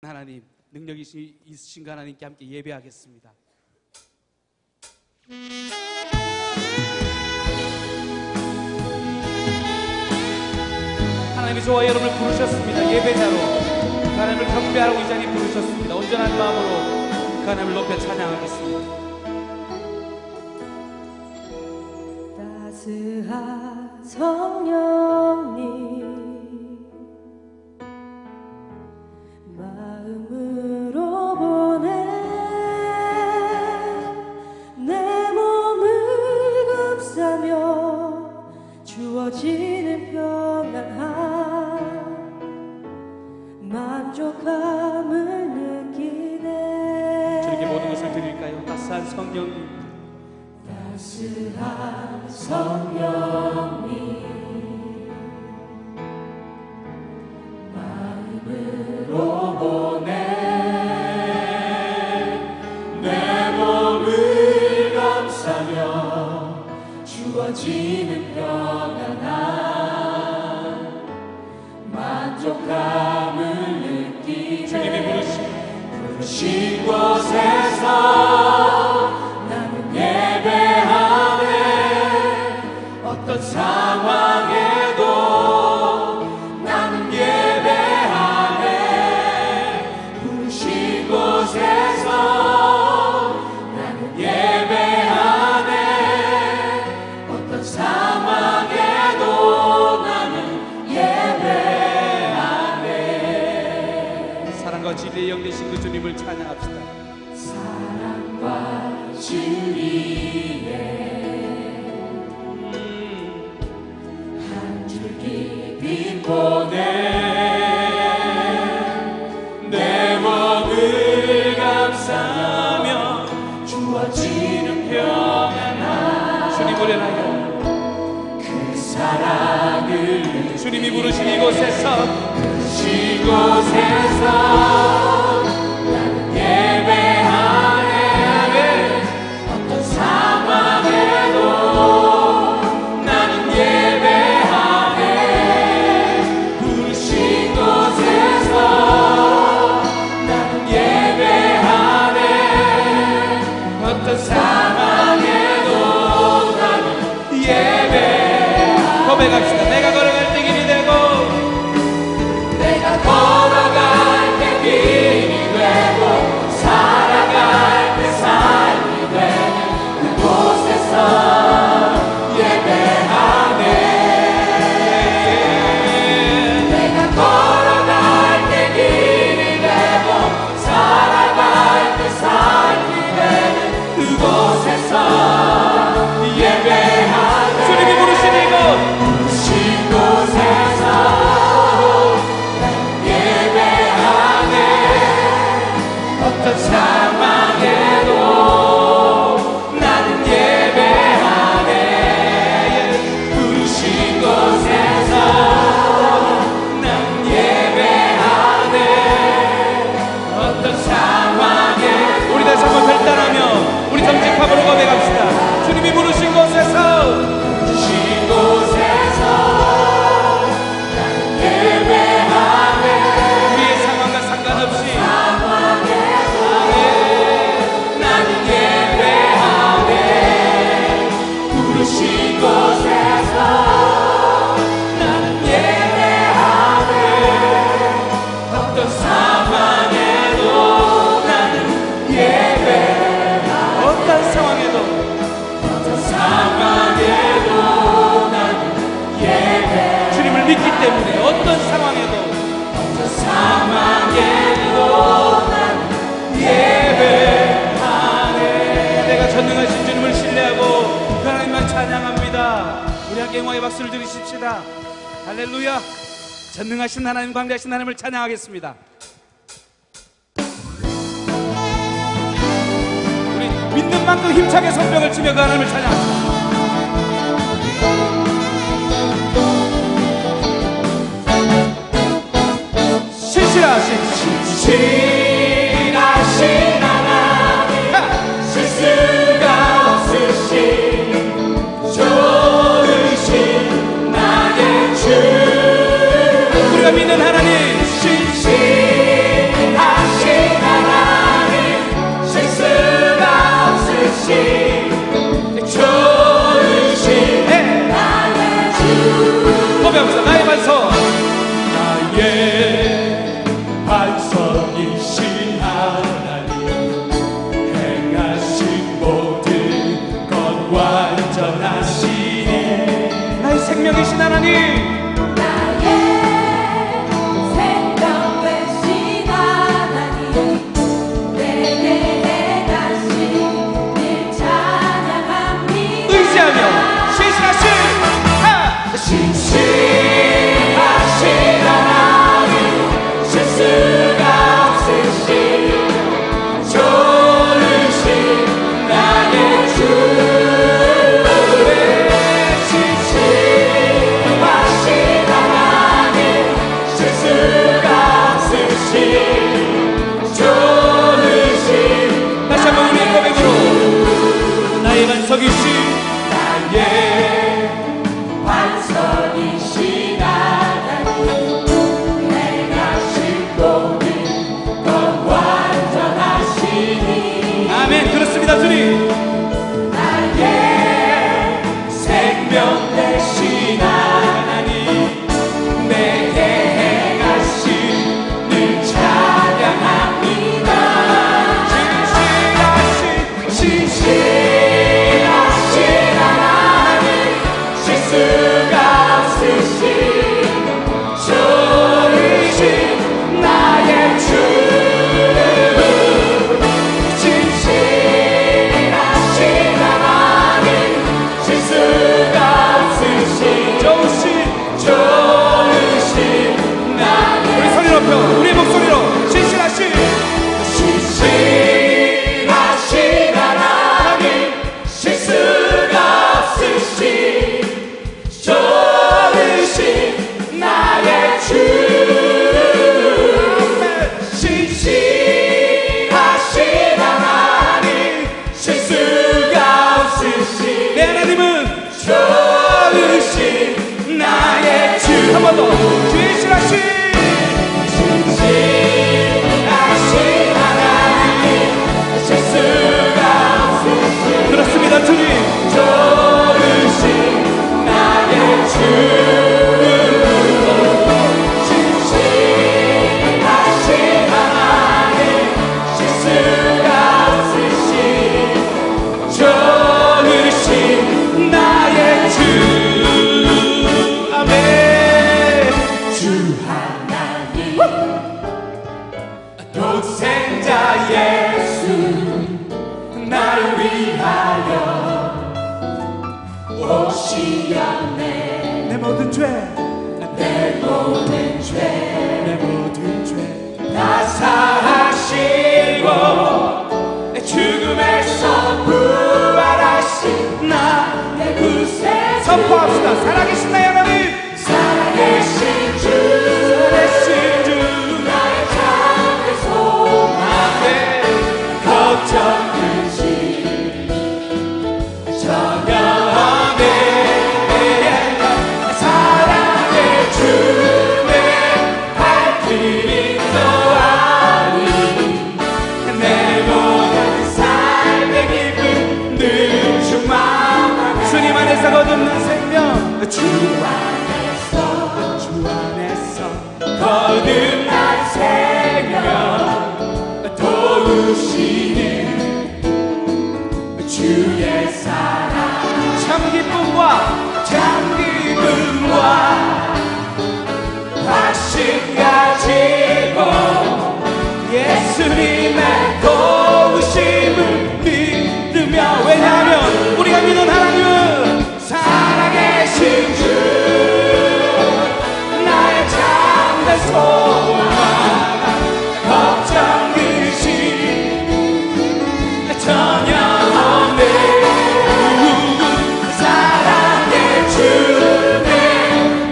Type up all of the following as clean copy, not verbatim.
하나님, 능력이 있으신 그 하나님께 함께 예배하겠습니다. 하나님이 저와 여러분을 부르셨습니다. 예배자로 그 하나님을 경배하라고 이 자리에 부르셨습니다. 온전한 마음으로 그 하나님을 높여 찬양하겠습니다. 따스한 성령님 마음으로 보내 내 몸을 감싸며 주어지는 평안함 만족함을 느끼네. 주님께 모든 것을 드릴까요? 따스한 성령님, 따스한 성령님 마음으로 보내 내 몸을 감싸며 주어지는 평안함 만족함을 느끼네. 주님이 부르신 곳에서 나는 예배하네. 어떤 상황에도 나는 예배하네. 부르신 곳에서 나는 예배하네. 어떤 상황에도 나는 예배하네. 사랑과 진리의 영 되신 그 주님을 찬양합시다. 사랑과 진리의 한 줄기 빛보내 내 몸을 감싸며 주어지는 평안함 주님을 인하여 그 사랑을 주님이 부르신 이곳에서 나는 예배하네. 어떤 상황에도 나는 예배하네. 부르신 곳에서 나는 예배하네. 어떤 상황에도 나는 예배하네. 고백합시다. 내가 걸어갈 때 길이 되고 내가 걸어갈 때 길이 되고 살아갈 때 삶이 되는 그곳에서 예배하네. 내가 걸어갈 때 길이 되고 살아갈 때 삶이 되는 그곳에서 예배하네. 주님이 부르신 이곳 부르신 곳에서 예배하네. 어떤 상황에도 나는 예배하네. 부르신 곳에서 나는 예배하네. 어떤 상황에 우리 다시 한번 결단하며 우리 정직함으로 고백합시다. 주님이 부르신 곳에서 부르신 곳에서 나는 예배하네. 우리의 상황과 상관없이 나는 예배하네. 부르신 곳에서 나는 예배하네. 어떤 상황에도 나는 예배하네. 어떤 상황에도 어떤 상황에도 나는 예배하네. 주님을 믿기 때문에 어떤 상황에도 어떤 상황에도 나는 예배하네. 내가 전능하신 주님을 신뢰하고 그 하나님만 찬양합니다. 우리 함께 영광의 박수를 드리십시다. 할렐루야. 전능하신 하나님, 광대하신 하나님을 찬양하겠습니다. 우리 믿는 만큼 힘차게 성벽을 치며 그 하나님을 찬양합시다. 신실하신 하나님 실수가 없으신 좋으신 나의 주 우리가 믿는 하나님 신실하신 반석이신 하나님 행하신 모든 것 완전하시니 나의 생명이신 하나님 반석이신 하나님 행하신 모든 것 완전하시니 아멘. 그렇습니다 주님. 나의 생명 되신 하나님 내게 행하신 늘 찬양합니다. 진실하신 하나님 실수가 없으신 좋으신 나의 주 진실하신 하나님 실수가 없으신 좋으신 나의 우리 소리 높여 우리 목소리로 진실하신 하나님 실수가 없으신 좋으신 나의 주 진실하신 하나님 실수가 없으신 내 하나님은 좋으신 나의 주 한 번 더 진실하신 하나님 실수가 없으신 그렇습니다 주님. 좋으신 나의 주 진실하신 하나님 실수가 없으신 좋으신 나의 주 아멘. 주 하나님 독생자 예수 나를 위하여 오시었네 내 모든 죄 내 모든 죄 내 모든 죄 다 사하시고 내 죽음에서 부활하신 나의 구세 선포합시다. 살아계신 나의 하나님 살아계신 주 나의 참된 소망 걱정 근심 전혀 없네 사랑의 주내 발길이 또하니 내 모든 삶의 기쁨 늘 충만하네 주님 안에서 거듭난 생명 주 안에서 거듭난 생명 도우시는 주의 사랑 참 기쁨과 다시 가지고 예수님의 도우심을 믿으며 왜냐하면 우리가 믿는 하나님은 살아계신 주 나의 참된 소망 걱정 근심 전혀 없네 사랑의 주내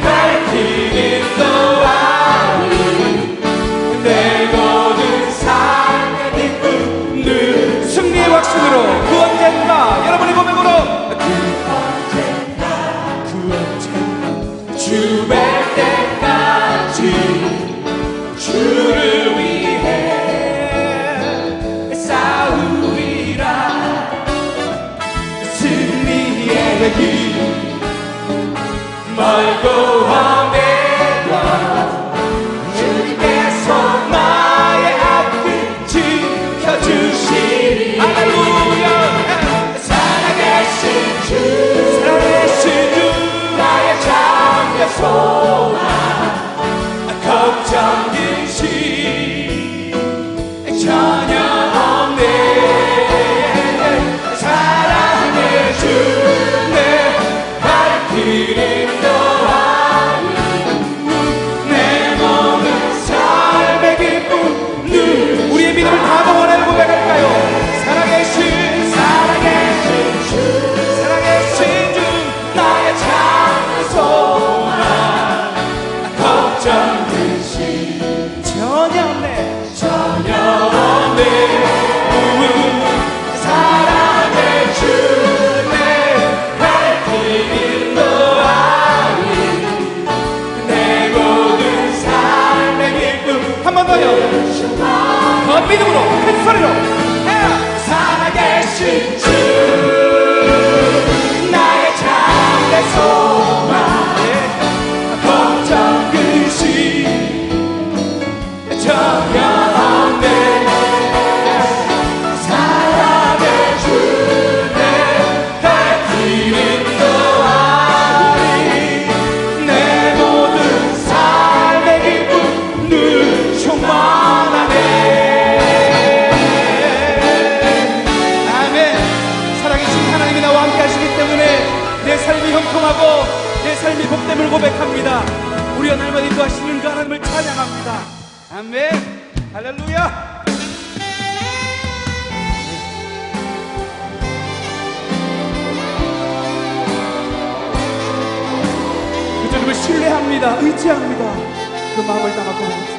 갈 길이 또하니 내 모든 삶의 믿음으로 큰 소리로 살아계신 주 나의 참된 소망 걱정 근심 전혀 없네 사랑의 주내 갈 길은 너아니 내 모든 삶의 기쁨 늘 충만하네. 내 삶이 형통하고 내 삶이 복됨을 고백합니다. 우리가 날마다 인도하시는 그 하나님을 찬양합니다. 아멘. 할렐루야. 그 주님을 신뢰합니다. 의지합니다. 그 마음을 담아 고백합니다.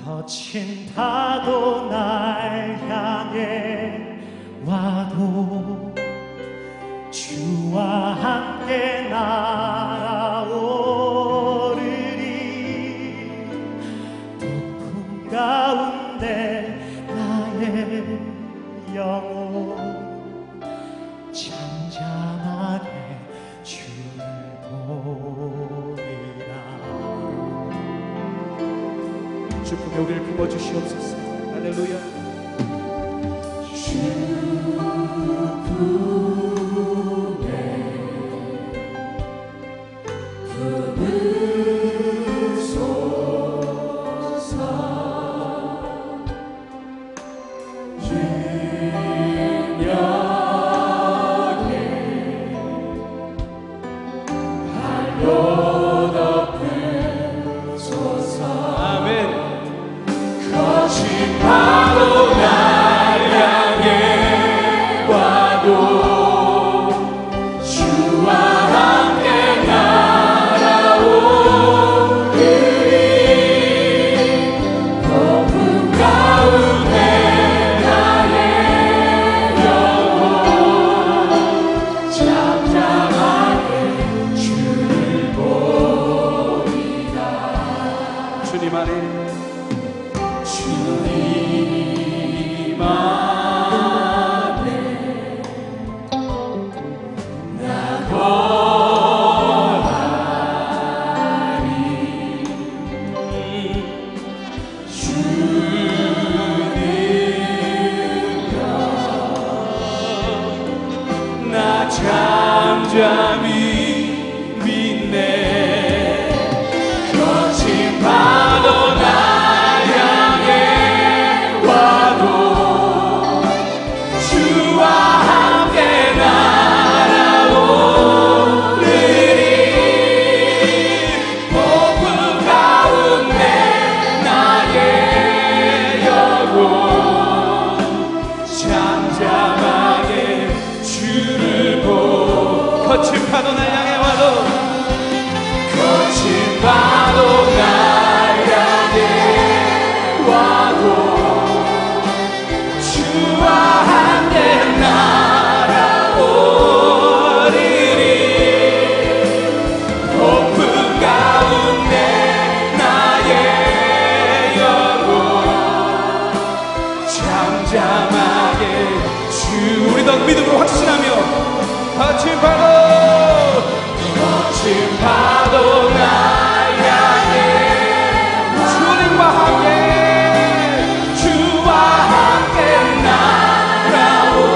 거친 파도 날 향해 와도 주와 함께 날아오르리 높은 가운데 나의 영혼 잠잠하게 주를 보리라. 주님의 우리를 품어주시옵소서. 할렐루야. 잠잠히 믿네. 거친 파도 날 향해 와도 주와 함께 날아오르리. 폭풍 가운데 나의 영혼 잠잠하게 주를 거친 파도 날 향해 와도 거친 파도 날 향해 와도 주와 함께 날아오리리. 폭풍 가운데 나의 영혼 잠잠하게 주. 우리도 믿음으로 확신하며 거친 파도 날 향해 주님과 함께 주와 함께 날아오리리.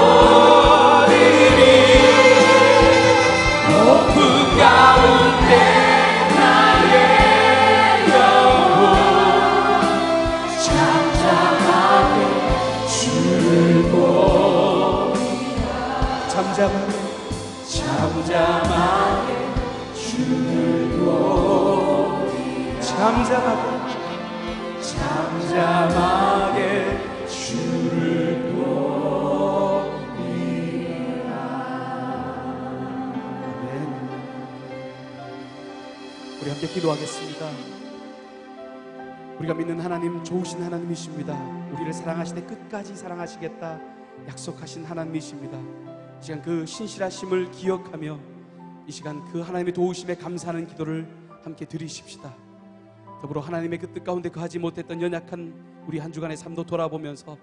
높은 가운데 나의 영혼 잠잠하게 잠잠하게 주를 보리 잠잠하게 주를 보리라. 아멘. 우리 함께 기도하겠습니다. 우리가 믿는 하나님 좋으신 하나님이십니다. 우리를 사랑하시되 끝까지 사랑하시겠다 약속하신 하나님이십니다. 이 시간 그 신실하심을 기억하며 이 시간 그 하나님의 도우심에 감사하는 기도를 함께 드리십시다. 더불어 하나님의 그 뜻 가운데 거하지 못했던 연약한 우리 한 주간의 삶도 돌아보면서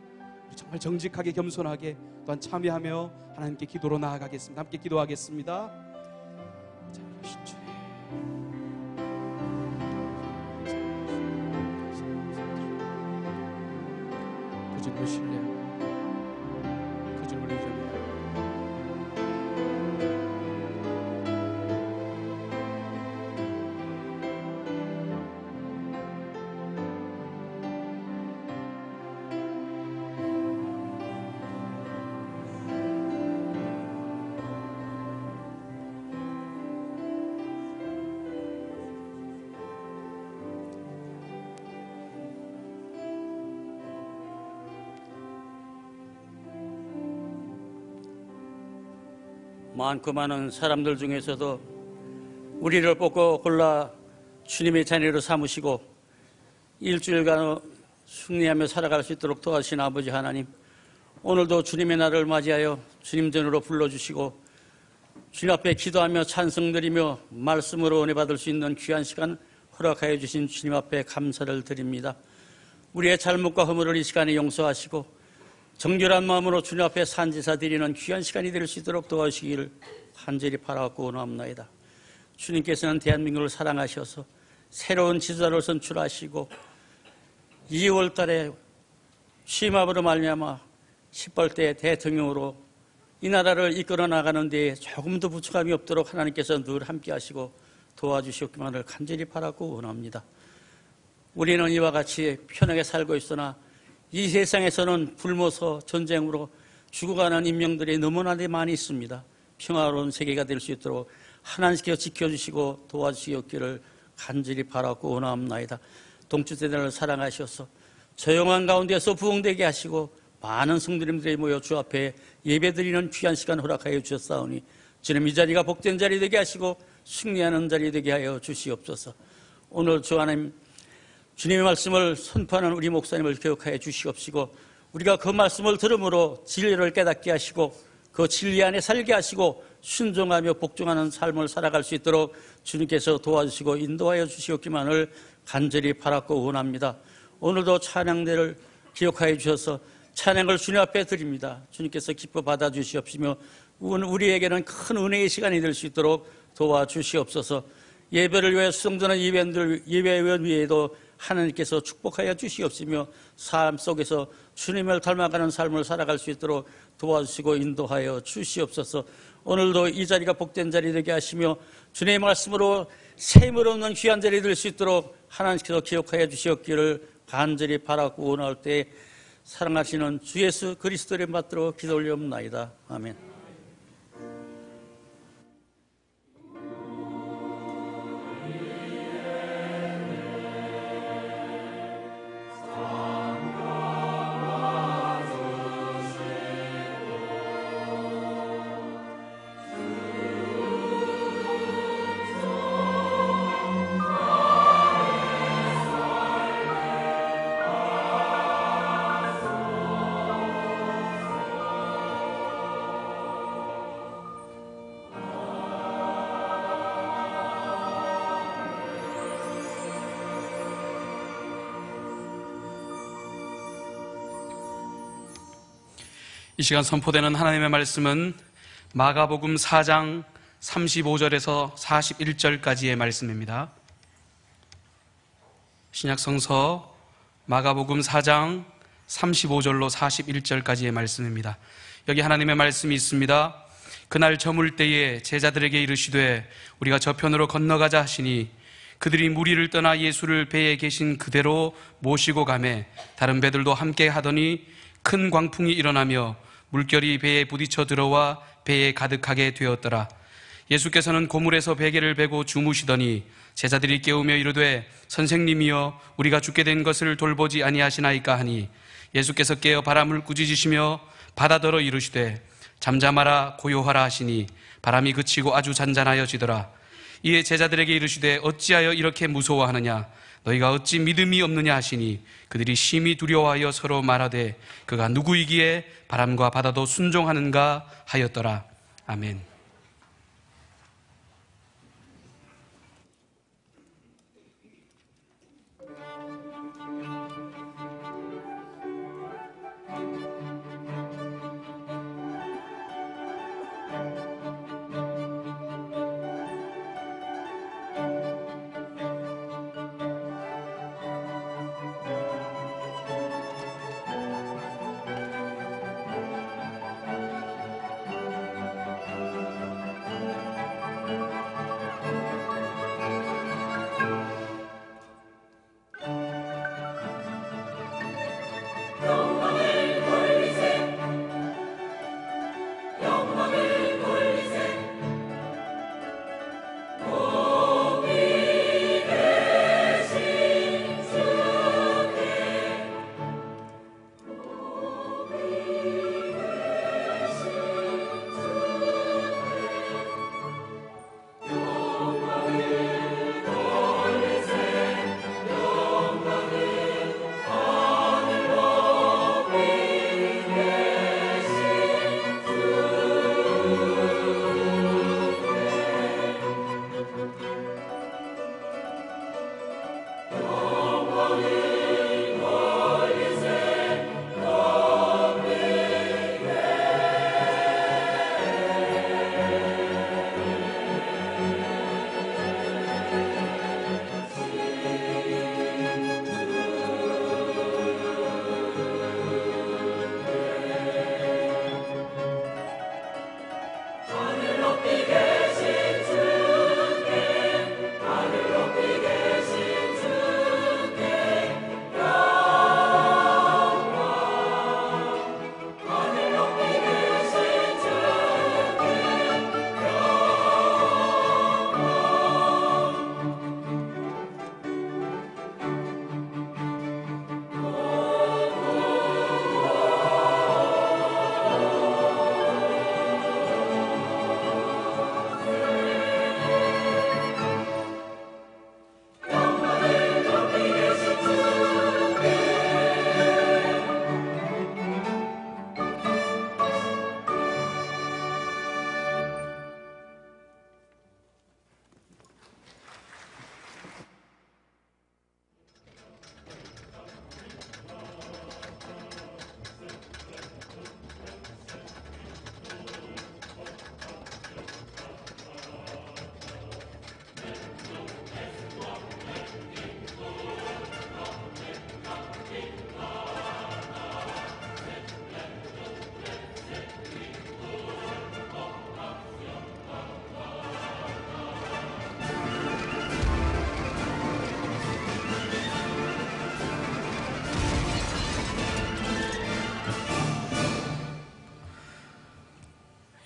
우리 정말 정직하게 겸손하게 또한 참여하며 하나님께 기도로 나아가겠습니다. 함께 기도하겠습니다. 자, 그 주님을 신뢰하고 그 주님을 의존해요. 많고 많은 사람들 중에서도 우리를 뽑고 골라 주님의 자녀로 삼으시고 일주일간 승리하며 살아갈 수 있도록 도와주신 아버지 하나님, 오늘도 주님의 날을 맞이하여 주님 전으로 불러주시고 주님 앞에 기도하며 찬송드리며 말씀으로 은혜 받을 수 있는 귀한 시간 허락하여 주신 주님 앞에 감사를 드립니다. 우리의 잘못과 허물을 이 시간에 용서하시고 정결한 마음으로 주님 앞에 산지사 드리는 귀한 시간이 될 수 있도록 도와주시기를 간절히 바라고 원합니다. 주님께서는 대한민국을 사랑하셔서 새로운 지도자를 선출하시고 2월 달에 취임합으로 말미암아 10벌대 대통령으로 이 나라를 이끌어 나가는 데에 조금도 부족함이 없도록 하나님께서 늘 함께 하시고 도와주시옵기만을 간절히 바라고 원합니다. 우리는 이와 같이 편하게 살고 있으나 이 세상에서는 굶어서 전쟁으로 죽어가는 인명들이 너무나 많이 있습니다. 평화로운 세계가 될 수 있도록 하나님께서 지켜주시고 도와주시옵기를 간절히 바라고 원합니다. 동주대단을 사랑하셔서 조용한 가운데서 부흥되게 하시고 많은 성도님들이 모여 주 앞에 예배드리는 귀한 시간 허락하여 주셨사오니 주님 이 자리가 복된 자리 되게 하시고 승리하는 자리 되게 하여 주시옵소서. 오늘 주 하나님 주님의 말씀을 선포하는 우리 목사님을 교육하여 주시옵시고 우리가 그 말씀을 들음으로 진리를 깨닫게 하시고 그 진리 안에 살게 하시고 순종하며 복종하는 삶을 살아갈 수 있도록 주님께서 도와주시고 인도하여 주시옵기만을 간절히 바라고 원합니다. 오늘도 찬양대를 기억하여 주셔서 찬양을 주님 앞에 드립니다. 주님께서 기뻐 받아주시옵시며 우리에게는 큰 은혜의 시간이 될 수 있도록 도와주시옵소서. 예배를 위해 수송되는 예배위원 위에도 하나님께서 축복하여 주시옵시며 삶 속에서 주님을 닮아가는 삶을 살아갈 수 있도록 도와주시고 인도하여 주시옵소서. 오늘도 이 자리가 복된 자리 되게 하시며 주님의 말씀으로 샘을 얻는 귀한 자리 될 수 있도록 하나님께서 기억하여 주시옵기를 간절히 바라고 원할 때 사랑하시는 주 예수 그리스도를 받들어 기도 올려옵나이다. 아멘. 이 시간 선포되는 하나님의 말씀은 마가복음 4장 35절에서 41절까지의 말씀입니다. 신약성서 마가복음 4장 35절로 41절까지의 말씀입니다. 여기 하나님의 말씀이 있습니다. 그날 저물 때에 제자들에게 이르시되 우리가 저편으로 건너가자 하시니 그들이 무리를 떠나 예수를 배에 계신 그대로 모시고 가매 다른 배들도 함께 하더니 큰 광풍이 일어나며 물결이 배에 부딪혀 들어와 배에 가득하게 되었더라. 예수께서는 고물에서 베개를 베고 주무시더니 제자들이 깨우며 이르되 선생님이여 우리가 죽게 된 것을 돌보지 아니하시나이까 하니 예수께서 깨어 바람을 꾸짖으시며 바다더러 이르시되 잠잠하라 고요하라 하시니 바람이 그치고 아주 잔잔하여지더라. 이에 제자들에게 이르시되 어찌하여 이렇게 무서워하느냐 너희가 어찌 믿음이 없느냐 하시니 그들이 심히 두려워하여 서로 말하되 그가 누구이기에 바람과 바다도 순종하는가 하였더라. 아멘.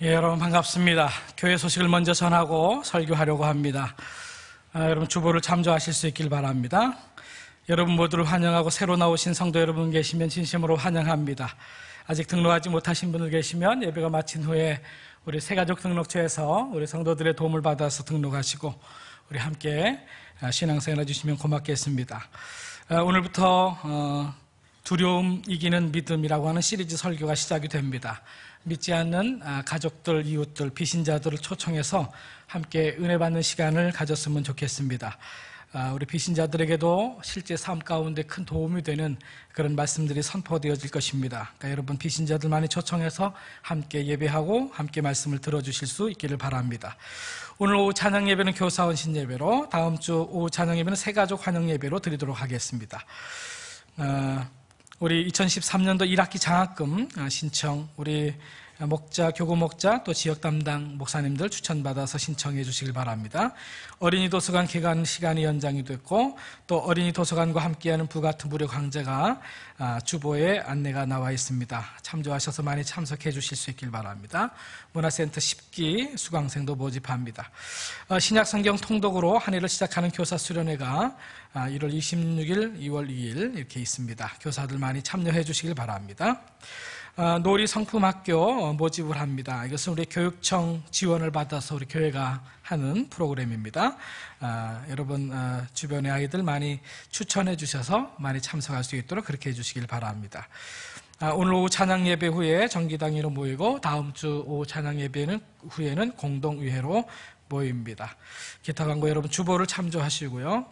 예, 여러분 반갑습니다. 교회 소식을 먼저 전하고 설교하려고 합니다. 여러분 주보를 참조하실 수 있길 바랍니다. 여러분 모두를 환영하고 새로 나오신 성도 여러분 계시면 진심으로 환영합니다. 아직 등록하지 못하신 분들 계시면 예배가 마친 후에 우리 새가족 등록처에서 우리 성도들의 도움을 받아서 등록하시고 우리 함께 신앙생활 해주시면 고맙겠습니다. 오늘부터 두려움 이기는 믿음이라고 하는 시리즈 설교가 시작이 됩니다. 믿지 않는 가족들, 이웃들, 비신자들을 초청해서 함께 은혜 받는 시간을 가졌으면 좋겠습니다. 우리 비신자들에게도 실제 삶 가운데 큰 도움이 되는 그런 말씀들이 선포되어질 것입니다. 그러니까 여러분 비신자들 많이 초청해서 함께 예배하고 함께 말씀을 들어주실 수 있기를 바랍니다. 오늘 오후 찬양 예배는 교사원 신예배로, 다음 주 오후 찬양 예배는 새가족 환영 예배로 드리도록 하겠습니다. 우리 2013년도 1학기 장학금 신청 우리 목자, 교구 목자, 또 지역 담당 목사님들 추천받아서 신청해 주시길 바랍니다. 어린이 도서관 개관 시간이 연장이 됐고 또 어린이 도서관과 함께하는 부가트 무료 강좌가 주보에 안내가 나와 있습니다. 참조하셔서 많이 참석해 주실 수 있길 바랍니다. 문화센터 10기 수강생도 모집합니다. 신약성경 통독으로 한 해를 시작하는 교사 수련회가 1월 26일, 2월 2일 이렇게 있습니다. 교사들 많이 참여해 주시길 바랍니다. 놀이 성품학교 모집을 합니다. 이것은 우리 교육청 지원을 받아서 우리 교회가 하는 프로그램입니다. 여러분 주변의 아이들 많이 추천해 주셔서 많이 참석할 수 있도록 그렇게 해주시길 바랍니다. 오늘 오후 찬양 예배 후에 정기당회로 모이고 다음 주 오후 찬양 예배 후에는 공동의회로 모입니다. 기타 광고 여러분 주보를 참조하시고요.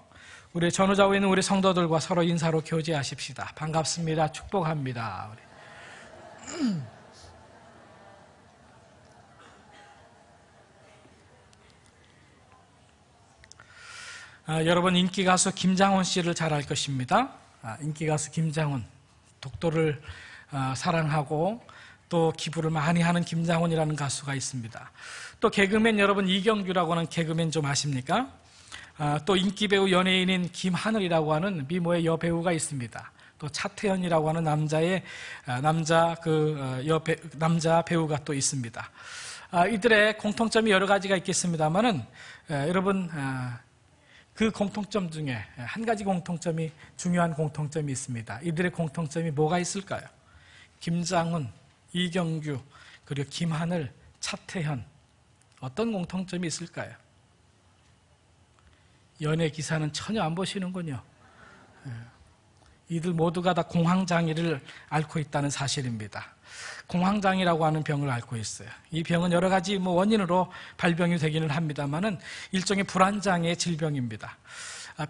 우리 전후좌우에 있는 우리 성도들과 서로 인사로 교제하십시다. 반갑습니다. 축복합니다. 여러분 인기 가수 김장훈 씨를 잘 알 것입니다. 인기 가수 김장훈, 독도를 사랑하고 또 기부를 많이 하는 김장훈이라는 가수가 있습니다. 또 개그맨 여러분 이경규라고 하는 개그맨 좀 아십니까? 또 인기 배우 연예인인 김하늘이라고 하는 미모의 여배우가 있습니다. 또 차태현이라고 하는 남자 배우가 또 있습니다. 이들의 공통점이 여러 가지가 있겠습니다만은 여러분 그 공통점 중에 한 가지 공통점이 중요한 공통점이 있습니다. 이들의 공통점이 뭐가 있을까요? 김장훈, 이경규, 그리고 김하늘, 차태현 어떤 공통점이 있을까요? 연예 기사는 전혀 안 보시는군요. 이들 모두가 다 공황장애를 앓고 있다는 사실입니다. 공황장애라고 하는 병을 앓고 있어요. 이 병은 여러 가지 원인으로 발병이 되기는 합니다만은 일종의 불안장애 질병입니다.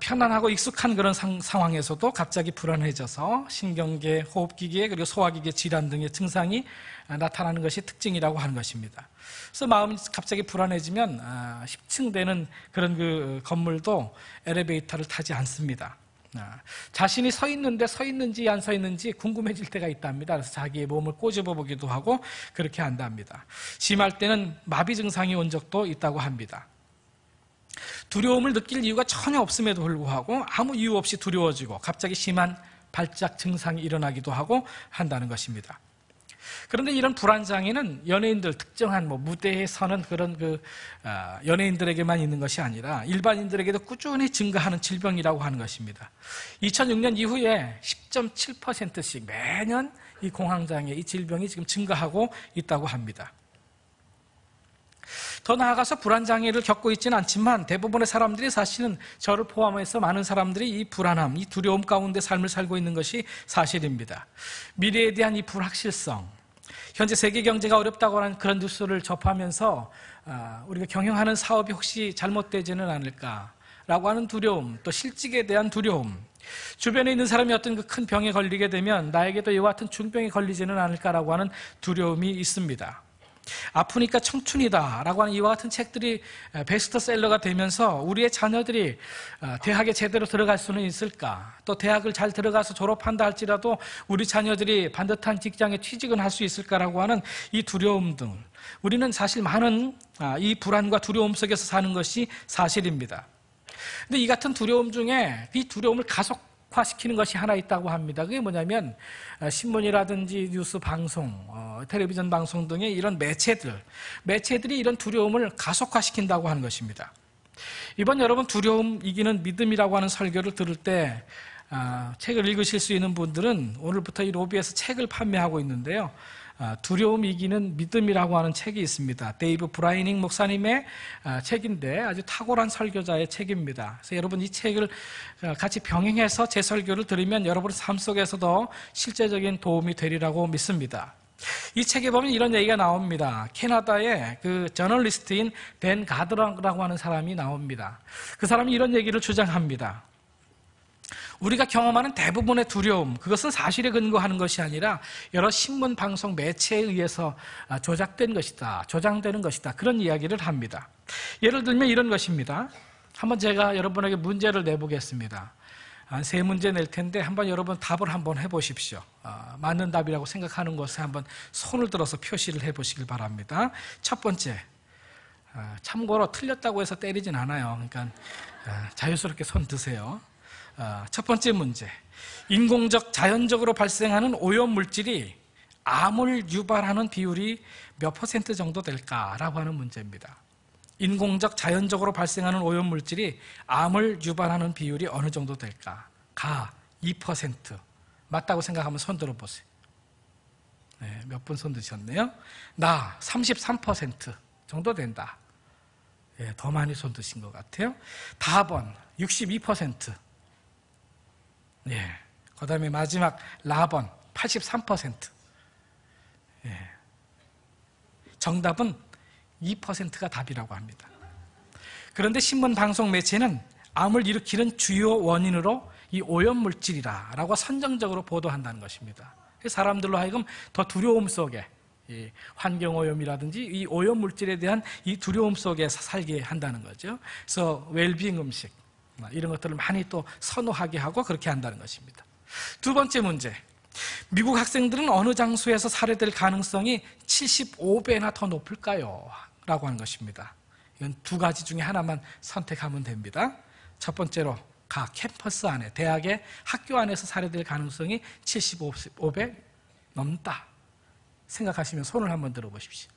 편안하고 익숙한 그런 상황에서도 갑자기 불안해져서 신경계, 호흡기계, 그리고 소화기계 질환 등의 증상이 나타나는 것이 특징이라고 하는 것입니다. 그래서 마음이 갑자기 불안해지면 10층 되는 그런 그 건물도 엘리베이터를 타지 않습니다. 자신이 서 있는데 서 있는지 안 서 있는지 궁금해질 때가 있답니다. 그래서 자기의 몸을 꼬집어 보기도 하고 그렇게 한답니다. 심할 때는 마비 증상이 온 적도 있다고 합니다. 두려움을 느낄 이유가 전혀 없음에도 불구하고 아무 이유 없이 두려워지고 갑자기 심한 발작 증상이 일어나기도 하고 한다는 것입니다. 그런데 이런 불안장애는 연예인들 특정한 무대에 서는 그런 연예인들에게만 있는 것이 아니라 일반인들에게도 꾸준히 증가하는 질병이라고 하는 것입니다. 2006년 이후에 10.7%씩 매년 이 공황장애, 이 질병이 지금 증가하고 있다고 합니다. 더 나아가서 불안장애를 겪고 있지는 않지만 대부분의 사람들이 사실은 저를 포함해서 많은 사람들이 이 불안함, 이 두려움 가운데 삶을 살고 있는 것이 사실입니다. 미래에 대한 이 불확실성, 현재 세계 경제가 어렵다고 하는 그런 뉴스를 접하면서 우리가 경영하는 사업이 혹시 잘못되지는 않을까라고 하는 두려움, 또 실직에 대한 두려움, 주변에 있는 사람이 어떤 그 큰 병에 걸리게 되면 나에게도 이와 같은 중병에 걸리지는 않을까라고 하는 두려움이 있습니다. 아프니까 청춘이다 라고 하는 이와 같은 책들이 베스트셀러가 되면서 우리의 자녀들이 대학에 제대로 들어갈 수는 있을까, 또 대학을 잘 들어가서 졸업한다 할지라도 우리 자녀들이 반듯한 직장에 취직은 할 수 있을까라고 하는 이 두려움 등 우리는 사실 많은 이 불안과 두려움 속에서 사는 것이 사실입니다. 근데 이 같은 두려움 중에 이 두려움을 가속화시키는 것이 하나 있다고 합니다. 그게 뭐냐면 신문이라든지 뉴스 방송, 텔레비전 방송 등의 이런 매체들이 이런 두려움을 가속화시킨다고 하는 것입니다. 이번 여러분 두려움 이기는 믿음이라고 하는 설교를 들을 때 책을 읽으실 수 있는 분들은 오늘부터 이 로비에서 책을 판매하고 있는데요. 두려움 이기는 믿음이라고 하는 책이 있습니다. 데이브 브라이닝 목사님의 책인데 아주 탁월한 설교자의 책입니다. 그래서 여러분 이 책을 같이 병행해서 제 설교를 들으면 여러분 삶 속에서도 실제적인 도움이 되리라고 믿습니다. 이 책에 보면 이런 얘기가 나옵니다. 캐나다의 그 저널리스트인 댄 가드라고 하는 사람이 나옵니다. 그 사람이 이런 얘기를 주장합니다. 우리가 경험하는 대부분의 두려움, 그것은 사실에 근거하는 것이 아니라 여러 신문, 방송, 매체에 의해서 조작된 것이다, 조장되는 것이다, 그런 이야기를 합니다. 예를 들면 이런 것입니다. 한번 제가 여러분에게 문제를 내보겠습니다. 한 3문제 낼 텐데 한번 여러분 답을 한번 해보십시오. 맞는 답이라고 생각하는 것에 한번 손을 들어서 표시를 해보시길 바랍니다. 첫 번째, 참고로 틀렸다고 해서 때리진 않아요. 그러니까 자유스럽게 손 드세요. 첫 번째 문제, 인공적 자연적으로 발생하는 오염물질이 암을 유발하는 비율이 몇 % 정도 될까라고 하는 문제입니다. 인공적 자연적으로 발생하는 오염물질이 암을 유발하는 비율이 어느 정도 될까? 가 2%. 맞다고 생각하면 손 들어보세요. 네, 몇 분 손 드셨네요? 나 33% 정도 된다. 예, 더 많이 손 드신 것 같아요. 답은 62%. 예, 그 다음에 마지막 라번 83%. 예, 정답은 2%가 답이라고 합니다. 그런데 신문, 방송, 매체는 암을 일으키는 주요 원인으로 이 오염물질이라고 선정적으로 보도한다는 것입니다. 사람들로 하여금 더 두려움 속에, 이 환경오염이라든지 이 오염물질에 대한 이 두려움 속에서 살게 한다는 거죠. 그래서 웰빙 음식 이런 것들을 많이 또 선호하게 하고 그렇게 한다는 것입니다. 두 번째 문제, 미국 학생들은 어느 장소에서 살해될 가능성이 75배나 더 높을까요? 라고 하는 것입니다. 이건 두 가지 중에 하나만 선택하면 됩니다. 첫 번째로 캠퍼스 안에, 대학의 학교 안에서 살해될 가능성이 75배 넘다 생각하시면 손을 한번 들어보십시오.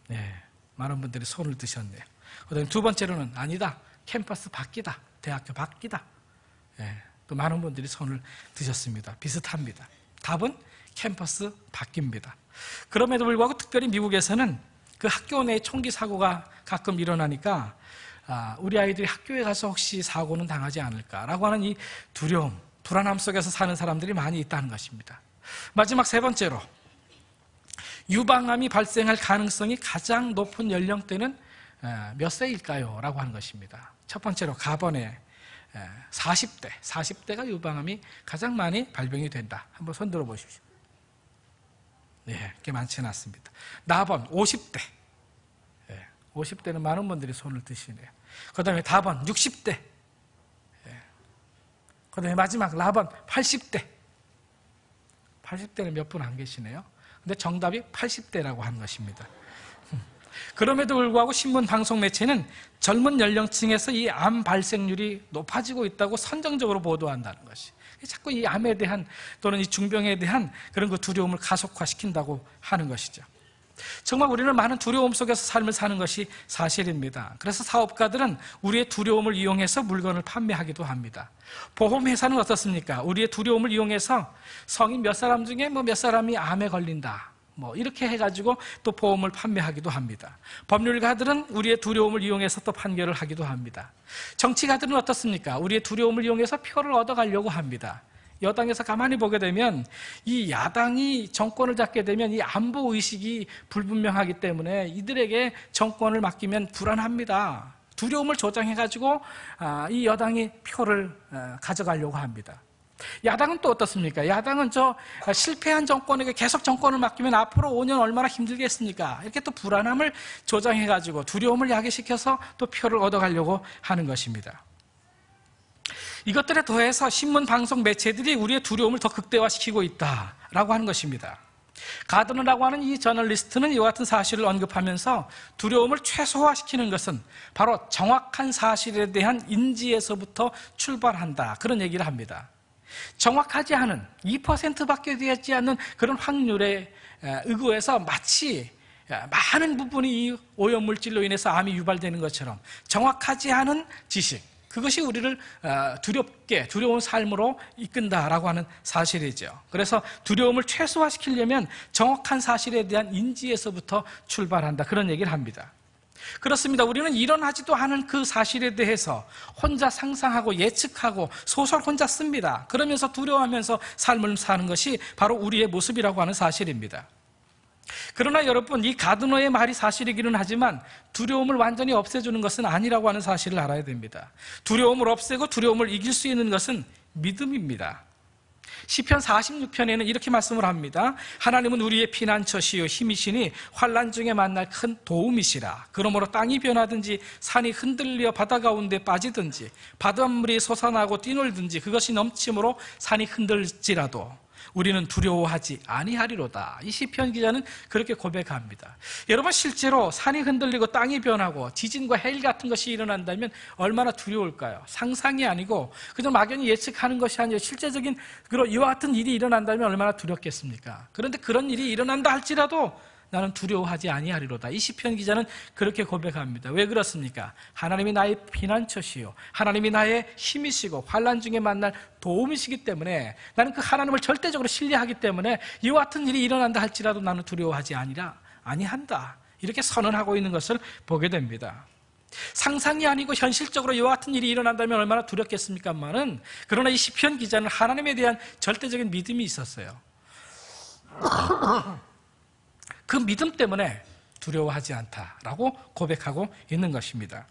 네, 많은 분들이 손을 드셨네요. 그다음에 두 번째로는 아니다, 캠퍼스 밖이다, 대학교 밖이다. 네, 또 많은 분들이 손을 드셨습니다. 비슷합니다. 답은 캠퍼스 밖입니다. 그럼에도 불구하고 특별히 미국에서는 그 학교 내 총기 사고가 가끔 일어나니까 우리 아이들이 학교에 가서 혹시 사고는 당하지 않을까라고 하는 이 두려움, 불안함 속에서 사는 사람들이 많이 있다는 것입니다. 마지막 세 번째로, 유방암이 발생할 가능성이 가장 높은 연령대는 몇 세일까요? 라고 하는 것입니다. 첫 번째로 가번에 40대가 유방암이 가장 많이 발병이 된다. 한번 손 들어 보십시오. 네, 그게 많지는 않습니다. 나번 50대. 50대는 많은 분들이 손을 드시네요. 그 다음에 다번 60대. 그 다음에 마지막 라번 80대. 80대는 몇 분 안 계시네요. 근데 정답이 80대라고 하는 것입니다. 그럼에도 불구하고 신문, 방송, 매체는 젊은 연령층에서 이 암 발생률이 높아지고 있다고 선정적으로 보도한다는 것이, 자꾸 이 암에 대한 또는 이 중병에 대한 그런 그 두려움을 가속화시킨다고 하는 것이죠. 정말 우리는 많은 두려움 속에서 삶을 사는 것이 사실입니다. 그래서 사업가들은 우리의 두려움을 이용해서 물건을 판매하기도 합니다. 보험회사는 어떻습니까? 우리의 두려움을 이용해서 성인 몇 사람 중에 몇 사람이 암에 걸린다, 이렇게 해가지고 또 보험을 판매하기도 합니다. 법률가들은 우리의 두려움을 이용해서 또 판결을 하기도 합니다. 정치가들은 어떻습니까? 우리의 두려움을 이용해서 표를 얻어가려고 합니다. 여당에서 가만히 보게 되면 이 야당이 정권을 잡게 되면 이 안보 의식이 불분명하기 때문에 이들에게 정권을 맡기면 불안합니다. 두려움을 조장해가지고 이 여당이 표를 가져가려고 합니다. 야당은 또 어떻습니까? 야당은 실패한 정권에게 계속 정권을 맡기면 앞으로 5년 얼마나 힘들겠습니까? 이렇게 또 불안함을 조장해가지고 두려움을 야기시켜서 또 표를 얻어가려고 하는 것입니다. 이것들에 더해서 신문, 방송, 매체들이 우리의 두려움을 더 극대화시키고 있다라고 하는 것입니다. 가드너라고 하는 이 저널리스트는 이와 같은 사실을 언급하면서 두려움을 최소화시키는 것은 바로 정확한 사실에 대한 인지에서부터 출발한다, 그런 얘기를 합니다. 정확하지 않은 2%밖에 되지 않는 그런 확률에 의거해서 마치 많은 부분이 이 오염물질로 인해서 암이 유발되는 것처럼 정확하지 않은 지식, 그것이 우리를 두려운 삶으로 이끈다라고 하는 사실이죠. 그래서 두려움을 최소화시키려면 정확한 사실에 대한 인지에서부터 출발한다, 그런 얘기를 합니다. 그렇습니다. 우리는 일어나지도 않은 그 사실에 대해서 혼자 상상하고 예측하고 소설 혼자 씁니다. 그러면서 두려워하면서 삶을 사는 것이 바로 우리의 모습이라고 하는 사실입니다. 그러나 여러분, 이 가드너의 말이 사실이기는 하지만 두려움을 완전히 없애주는 것은 아니라고 하는 사실을 알아야 됩니다. 두려움을 없애고 두려움을 이길 수 있는 것은 믿음입니다. 시편 46편에는 이렇게 말씀을 합니다. 하나님은 우리의 피난처시요 힘이시니 환난 중에 만날 큰 도움이시라. 그러므로 땅이 변하든지 산이 흔들려 바다 가운데 빠지든지 바닷물이 솟아나고 뛰놀든지 그것이 넘침으로 산이 흔들지라도 우리는 두려워하지 아니하리로다. 이 시편 기자는 그렇게 고백합니다. 여러분, 실제로 산이 흔들리고 땅이 변하고 지진과 해일 같은 것이 일어난다면 얼마나 두려울까요? 상상이 아니고 그냥 막연히 예측하는 것이 아니라 실제적인 이와 같은 일이 일어난다면 얼마나 두렵겠습니까? 그런데 그런 일이 일어난다 할지라도 나는 두려워하지 아니하리로다. 이 시편 기자는 그렇게 고백합니다. 왜 그렇습니까? 하나님이 나의 피난처시요 하나님이 나의 힘이시고 환난 중에 만날 도움이시기 때문에 나는 그 하나님을 절대적으로 신뢰하기 때문에 이와 같은 일이 일어난다 할지라도 나는 두려워하지 아니한다. 이렇게 선언하고 있는 것을 보게 됩니다. 상상이 아니고 현실적으로 이와 같은 일이 일어난다면 얼마나 두렵겠습니까만은, 그러나 이 시편 기자는 하나님에 대한 절대적인 믿음이 있었어요. 그 믿음 때문에 두려워하지 않다라고 고백하고 있는 것입니다.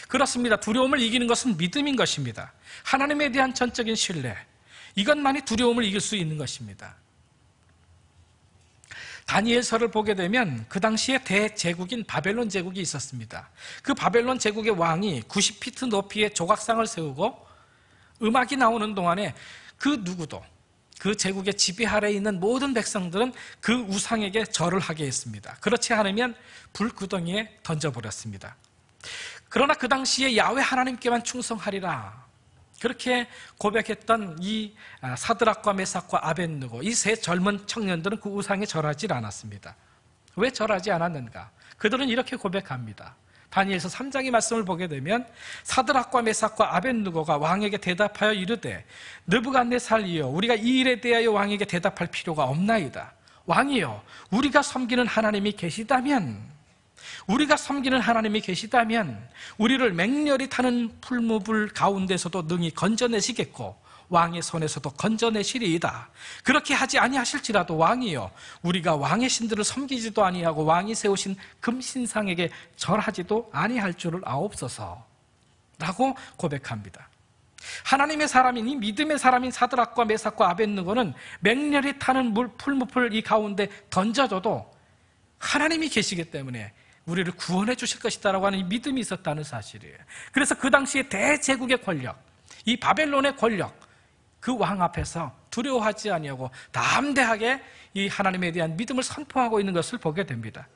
그렇습니다. 두려움을 이기는 것은 믿음인 것입니다. 하나님에 대한 전적인 신뢰, 이것만이 두려움을 이길 수 있는 것입니다. 다니엘서를 보게 되면 그 당시에 대제국인 바벨론 제국이 있었습니다. 그 바벨론 제국의 왕이 90피트 높이의 조각상을 세우고 음악이 나오는 동안에 그 누구도, 그 제국의 지배 아래에 있는 모든 백성들은 그 우상에게 절을 하게 했습니다. 그렇지 않으면 불구덩이에 던져버렸습니다. 그러나 그 당시에 야훼 하나님께만 충성하리라, 그렇게 고백했던 이 사드락과 메삭과 아벳느고, 이 세 젊은 청년들은 그 우상에 절하지 않았습니다. 왜 절하지 않았는가? 그들은 이렇게 고백합니다. 다니엘서 3장의 말씀을 보게 되면 사드락과 메삭과 아벳느고가 왕에게 대답하여 이르되 느부갓네살이여, 우리가 이 일에 대하여 왕에게 대답할 필요가 없나이다. 왕이여, 우리가 섬기는 하나님이 계시다면 우리를 맹렬히 타는 풀무불 가운데서도 능히 건져내시겠고 왕의 손에서도 건져내시리이다. 그렇게 하지 아니하실지라도 왕이여, 우리가 왕의 신들을 섬기지도 아니하고 왕이 세우신 금신상에게 절하지도 아니할 줄을 아옵소서 라고 고백합니다. 하나님의 사람인, 이 믿음의 사람인 사드락과 메삭과 아벳느고는 맹렬히 타는 풀무불 이 가운데 던져줘도 하나님이 계시기 때문에 우리를 구원해 주실 것이다라고 하는 이 믿음이 있었다는 사실이에요. 그래서 그 당시에 대제국의 권력, 이 바벨론의 권력, 그 왕 앞에서 두려워하지 아니하고 담대하게 이 하나님에 대한 믿음을 선포하고 있는 것을 보게 됩니다.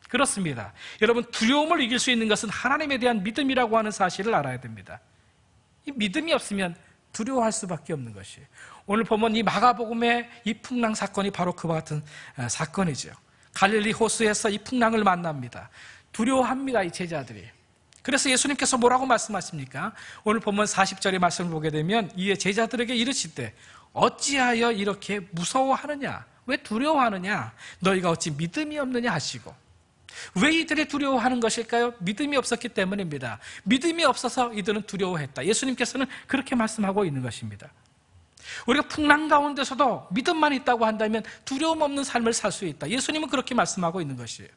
그렇습니다. 여러분, 두려움을 이길 수 있는 것은 하나님에 대한 믿음이라고 하는 사실을 알아야 됩니다. 이 믿음이 없으면 두려워할 수밖에 없는 것이에요. 오늘 보면 이 마가복음의 이 풍랑 사건이 바로 그와 같은 사건이죠. 갈릴리 호수에서 이 풍랑을 만납니다. 두려워합니다, 이 제자들이. 그래서 예수님께서 뭐라고 말씀하십니까? 오늘 보면 40절의 말씀을 보게 되면 이에 제자들에게 이르시되 어찌하여 이렇게 무서워하느냐? 왜 두려워하느냐? 너희가 어찌 믿음이 없느냐 하시고. 왜 이들이 두려워하는 것일까요? 믿음이 없었기 때문입니다. 믿음이 없어서 이들은 두려워했다. 예수님께서는 그렇게 말씀하고 있는 것입니다. 우리가 풍랑 가운데서도 믿음만 있다고 한다면 두려움 없는 삶을 살 수 있다. 예수님은 그렇게 말씀하고 있는 것이에요.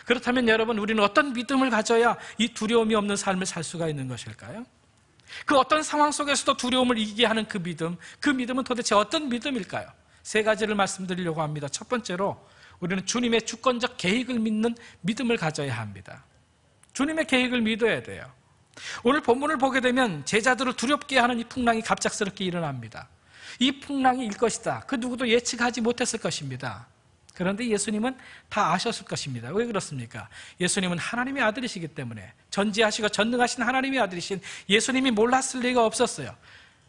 그렇다면 여러분, 우리는 어떤 믿음을 가져야 이 두려움이 없는 삶을 살 수가 있는 것일까요? 그 어떤 상황 속에서도 두려움을 이기게 하는 그 믿음은 도대체 어떤 믿음일까요? 세 가지를 말씀드리려고 합니다. 첫 번째로, 우리는 주님의 주권적 계획을 믿는 믿음을 가져야 합니다. 주님의 계획을 믿어야 돼요. 오늘 본문을 보게 되면 제자들을 두렵게 하는 이 풍랑이 갑작스럽게 일어납니다. 이 풍랑이 일 것이다. 그 누구도 예측하지 못했을 것입니다. 그런데 예수님은 다 아셨을 것입니다. 왜 그렇습니까? 예수님은 하나님의 아들이시기 때문에, 전지하시고 전능하신 하나님의 아들이신 예수님이 몰랐을 리가 없었어요.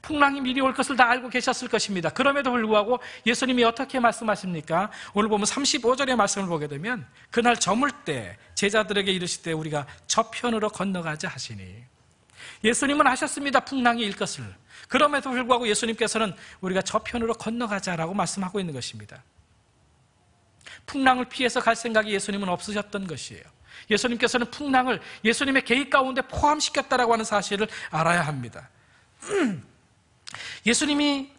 풍랑이 미리 올 것을 다 알고 계셨을 것입니다. 그럼에도 불구하고 예수님이 어떻게 말씀하십니까? 오늘 보면 35절의 말씀을 보게 되면 그날 저물 때 제자들에게 이르시되 우리가 저편으로 건너가자 하시니, 예수님은 아셨습니다. 풍랑이 일 것을. 그럼에도 불구하고 예수님께서는 우리가 저편으로 건너가자라고 말씀하고 있는 것입니다. 풍랑을 피해서 갈 생각이 예수님은 없으셨던 것이에요. 예수님께서는 풍랑을 예수님의 계획 가운데 포함시켰다라고 하는 사실을 알아야 합니다. 예수님이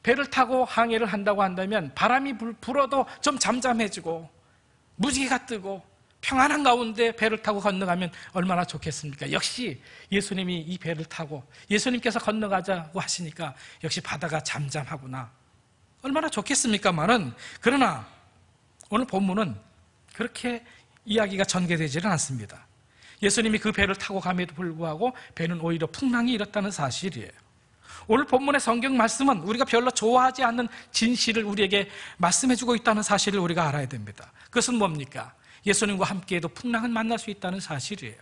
배를 타고 항해를 한다고 한다면 바람이 불어도 좀 잠잠해지고 무지개가 뜨고 평안한 가운데 배를 타고 건너가면 얼마나 좋겠습니까? 역시 예수님이 이 배를 타고 예수님께서 건너가자고 하시니까 역시 바다가 잠잠하구나, 얼마나 좋겠습니까만은, 그러나 오늘 본문은 그렇게 이야기가 전개되지는 않습니다. 예수님이 그 배를 타고 감에도 불구하고 배는 오히려 풍랑이 일었다는 사실이에요. 오늘 본문의 성경 말씀은 우리가 별로 좋아하지 않는 진실을 우리에게 말씀해주고 있다는 사실을 우리가 알아야 됩니다. 그것은 뭡니까? 예수님과 함께해도 풍랑은 만날 수 있다는 사실이에요.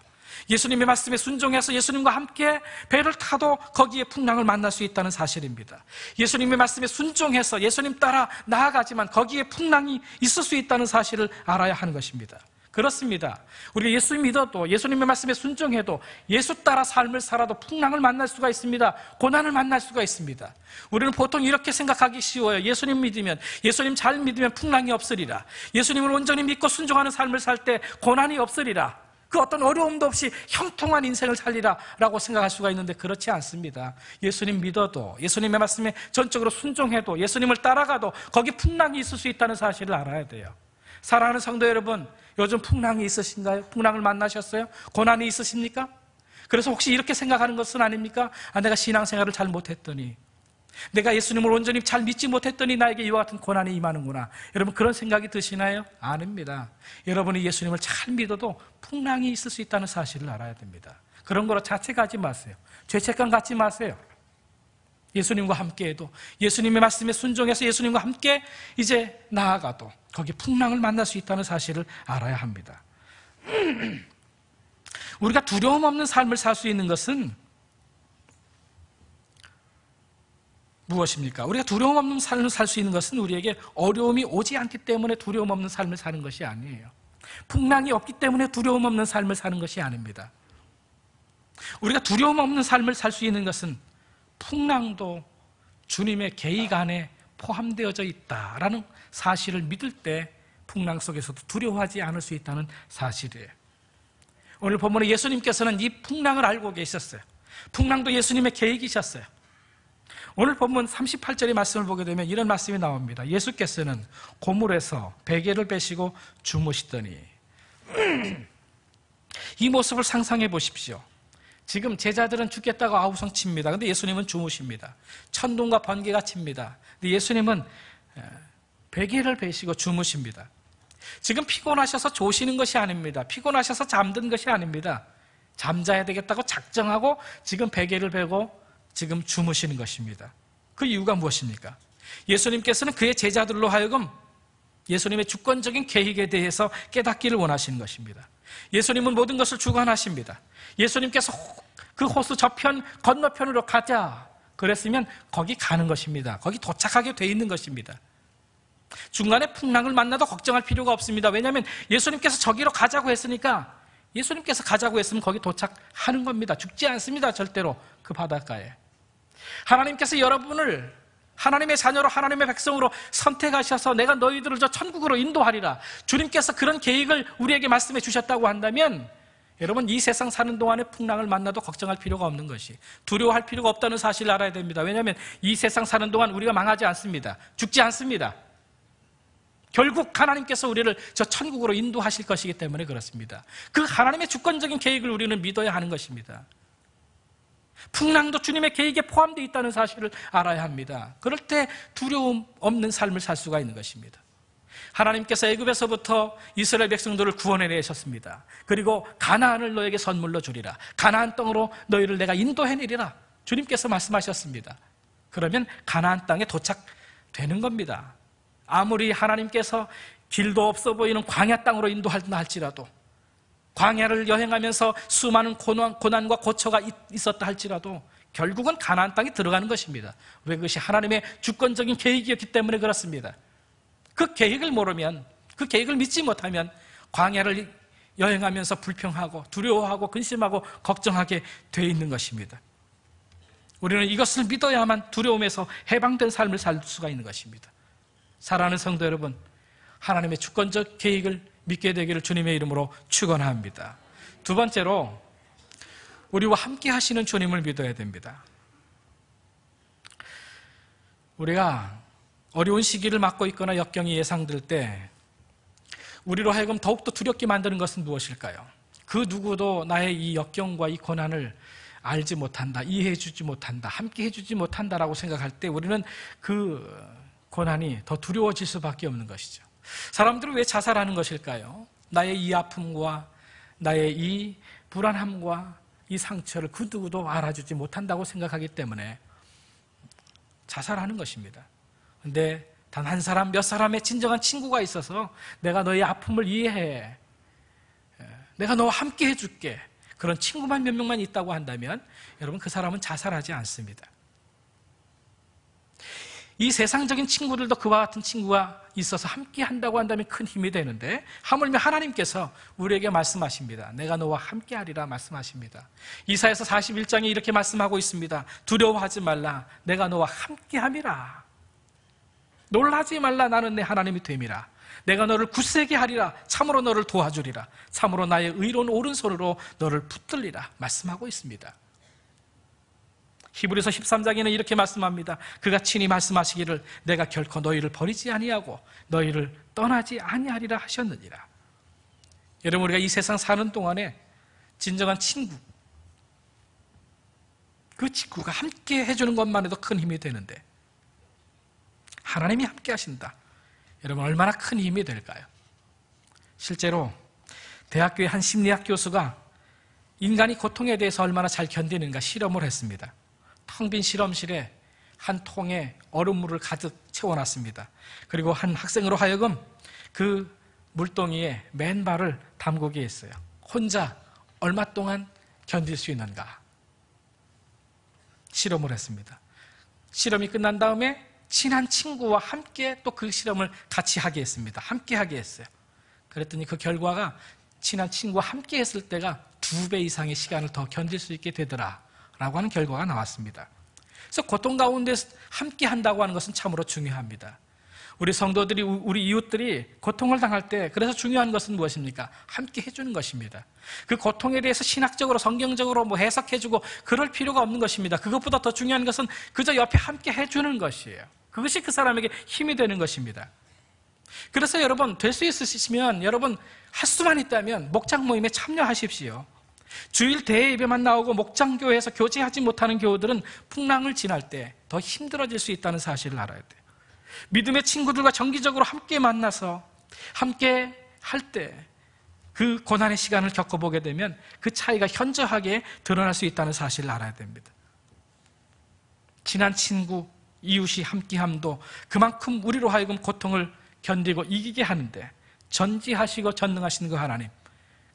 예수님의 말씀에 순종해서 예수님과 함께 배를 타도 거기에 풍랑을 만날 수 있다는 사실입니다. 예수님의 말씀에 순종해서 예수님 따라 나아가지만 거기에 풍랑이 있을 수 있다는 사실을 알아야 하는 것입니다. 그렇습니다. 우리가 예수 믿어도, 예수님의 말씀에 순종해도, 예수 따라 삶을 살아도 풍랑을 만날 수가 있습니다. 고난을 만날 수가 있습니다. 우리는 보통 이렇게 생각하기 쉬워요. 예수님 믿으면, 예수님 잘 믿으면 풍랑이 없으리라. 예수님을 온전히 믿고 순종하는 삶을 살 때 고난이 없으리라. 그 어떤 어려움도 없이 형통한 인생을 살리라 라고 생각할 수가 있는데, 그렇지 않습니다. 예수님 믿어도, 예수님의 말씀에 전적으로 순종해도, 예수님을 따라가도 거기 풍랑이 있을 수 있다는 사실을 알아야 돼요. 사랑하는 성도 여러분, 요즘 풍랑이 있으신가요? 풍랑을 만나셨어요? 고난이 있으십니까? 그래서 혹시 이렇게 생각하는 것은 아닙니까? 내가 신앙생활을 잘 못했더니, 내가 예수님을 온전히 잘 믿지 못했더니 나에게 이와 같은 고난이 임하는구나. 여러분, 그런 생각이 드시나요? 아닙니다. 여러분이 예수님을 잘 믿어도 풍랑이 있을 수 있다는 사실을 알아야 됩니다. 그런 거로 자책하지 마세요. 죄책감 갖지 마세요. 예수님과 함께해도, 예수님의 말씀에 순종해서 예수님과 함께 이제 나아가도 거기 풍랑을 만날 수 있다는 사실을 알아야 합니다. 우리가 두려움 없는 삶을 살 수 있는 것은 무엇입니까? 우리가 두려움 없는 삶을 살 수 있는 것은 우리에게 어려움이 오지 않기 때문에 두려움 없는 삶을 사는 것이 아니에요. 풍랑이 없기 때문에 두려움 없는 삶을 사는 것이 아닙니다. 우리가 두려움 없는 삶을 살 수 있는 것은 풍랑도 주님의 계획 안에 포함되어져 있다라는 사실을 믿을 때 풍랑 속에서도 두려워하지 않을 수 있다는 사실이에요. 오늘 본문에 예수님께서는 이 풍랑을 알고 계셨어요. 풍랑도 예수님의 계획이셨어요. 오늘 본문 38절의 말씀을 보게 되면 이런 말씀이 나옵니다. 예수께서는 고물에서 베개를 빼시고 주무시더니, 이 모습을 상상해 보십시오. 지금 제자들은 죽겠다고 아우성 칩니다. 근데 예수님은 주무십니다. 천둥과 번개가 칩니다. 근데 예수님은 베개를 베시고 주무십니다. 지금 피곤하셔서 조시는 것이 아닙니다. 피곤하셔서 잠든 것이 아닙니다. 잠자야 되겠다고 작정하고 지금 베개를 베고 지금 주무시는 것입니다. 그 이유가 무엇입니까? 예수님께서는 그의 제자들로 하여금 예수님의 주권적인 계획에 대해서 깨닫기를 원하시는 것입니다. 예수님은 모든 것을 주관하십니다. 예수님께서 그 호수 저편 건너편으로 가자 그랬으면 거기 가는 것입니다. 거기 도착하게 돼 있는 것입니다. 중간에 풍랑을 만나도 걱정할 필요가 없습니다. 왜냐하면 예수님께서 저기로 가자고 했으니까, 예수님께서 가자고 했으면 거기 도착하는 겁니다. 죽지 않습니다. 절대로 그 바닷가에. 하나님께서 여러분을 하나님의 자녀로, 하나님의 백성으로 선택하셔서 내가 너희들을 저 천국으로 인도하리라, 주님께서 그런 계획을 우리에게 말씀해 주셨다고 한다면, 여러분 이 세상 사는 동안에 풍랑을 만나도 걱정할 필요가 없는 것이, 두려워할 필요가 없다는 사실을 알아야 됩니다. 왜냐하면 이 세상 사는 동안 우리가 망하지 않습니다. 죽지 않습니다. 결국 하나님께서 우리를 저 천국으로 인도하실 것이기 때문에 그렇습니다. 그 하나님의 주권적인 계획을 우리는 믿어야 하는 것입니다. 풍랑도 주님의 계획에 포함되어 있다는 사실을 알아야 합니다. 그럴 때 두려움 없는 삶을 살 수가 있는 것입니다. 하나님께서 애굽에서부터 이스라엘 백성들을 구원해내셨습니다. 그리고 가나안을 너에게 선물로 주리라, 가나안 땅으로 너희를 내가 인도해내리라, 주님께서 말씀하셨습니다. 그러면 가나안 땅에 도착되는 겁니다. 아무리 하나님께서 길도 없어 보이는 광야 땅으로 인도한다 할지라도, 광야를 여행하면서 수많은 고난과 고초가 있었다 할지라도 결국은 가나안 땅에 들어가는 것입니다. 왜? 그것이 하나님의 주권적인 계획이었기 때문에 그렇습니다. 그 계획을 모르면, 그 계획을 믿지 못하면 광야를 여행하면서 불평하고 두려워하고 근심하고 걱정하게 돼 있는 것입니다. 우리는 이것을 믿어야만 두려움에서 해방된 삶을 살 수가 있는 것입니다. 사랑하는 성도 여러분, 하나님의 주권적 계획을 믿게 되기를 주님의 이름으로 축원합니다. 두 번째로, 우리와 함께 하시는 주님을 믿어야 됩니다. 우리가 어려운 시기를 맞고 있거나 역경이 예상될 때 우리로 하여금 더욱더 두렵게 만드는 것은 무엇일까요? 그 누구도 나의 이 역경과 이 고난을 알지 못한다, 이해해 주지 못한다, 함께 해주지 못한다라고 생각할 때 우리는 그 고난이 더 두려워질 수밖에 없는 것이죠. 사람들은 왜 자살하는 것일까요? 나의 이 아픔과 나의 이 불안함과 이 상처를 그 누구도 알아주지 못한다고 생각하기 때문에 자살하는 것입니다. 그런데 단 한 사람, 몇 사람의 진정한 친구가 있어서 내가 너의 아픔을 이해해, 내가 너와 함께 해줄게, 그런 친구만 몇 명만 있다고 한다면 여러분, 그 사람은 자살하지 않습니다. 이 세상적인 친구들도 그와 같은 친구가 있어서 함께 한다고 한다면 큰 힘이 되는데, 하물며 하나님께서 우리에게 말씀하십니다. 내가 너와 함께 하리라 말씀하십니다. 이사야서 41장에 이렇게 말씀하고 있습니다. 두려워하지 말라, 내가 너와 함께 함이라. 놀라지 말라, 나는 내 하나님이 됨이라. 내가 너를 굳세게 하리라. 참으로 너를 도와주리라. 참으로 나의 의로운 오른손으로 너를 붙들리라 말씀하고 있습니다. 히브리서 13장에는 이렇게 말씀합니다. 그가 친히 말씀하시기를 내가 결코 너희를 버리지 아니하고 너희를 떠나지 아니하리라 하셨느니라. 여러분, 우리가 이 세상 사는 동안에 진정한 친구, 그 친구가 함께 해주는 것만 해도 큰 힘이 되는데, 하나님이 함께 하신다. 여러분, 얼마나 큰 힘이 될까요? 실제로 대학교의 한 심리학 교수가 인간이 고통에 대해서 얼마나 잘 견디는가 실험을 했습니다. 텅 빈 실험실에 한 통에 얼음물을 가득 채워놨습니다. 그리고 한 학생으로 하여금 그 물동이에 맨발을 담그게 했어요. 혼자 얼마 동안 견딜 수 있는가 실험을 했습니다. 실험이 끝난 다음에 친한 친구와 함께 또 그 실험을 같이 하게 했습니다. 함께 하게 했어요. 그랬더니 그 결과가 친한 친구와 함께 했을 때가 2배 이상의 시간을 더 견딜 수 있게 되더라 라고 하는 결과가 나왔습니다. 그래서 고통 가운데 함께 한다고 하는 것은 참으로 중요합니다. 우리 성도들이, 우리 이웃들이 고통을 당할 때 그래서 중요한 것은 무엇입니까? 함께 해주는 것입니다. 그 고통에 대해서 신학적으로, 성경적으로 해석해주고 그럴 필요가 없는 것입니다. 그것보다 더 중요한 것은 그저 옆에 함께 해주는 것이에요. 그것이 그 사람에게 힘이 되는 것입니다. 그래서 여러분, 될 수 있으시면 여러분 할 수만 있다면 목장 모임에 참여하십시오. 주일 대회 예배만 나오고 목장교회에서 교제하지 못하는 교우들은 풍랑을 지날 때 더 힘들어질 수 있다는 사실을 알아야 돼요. 믿음의 친구들과 정기적으로 함께 만나서 함께 할 때 그 고난의 시간을 겪어보게 되면 그 차이가 현저하게 드러날 수 있다는 사실을 알아야 됩니다. 친한 친구, 이웃이 함께함도 그만큼 우리로 하여금 고통을 견디고 이기게 하는데, 전지하시고 전능하신 그 하나님,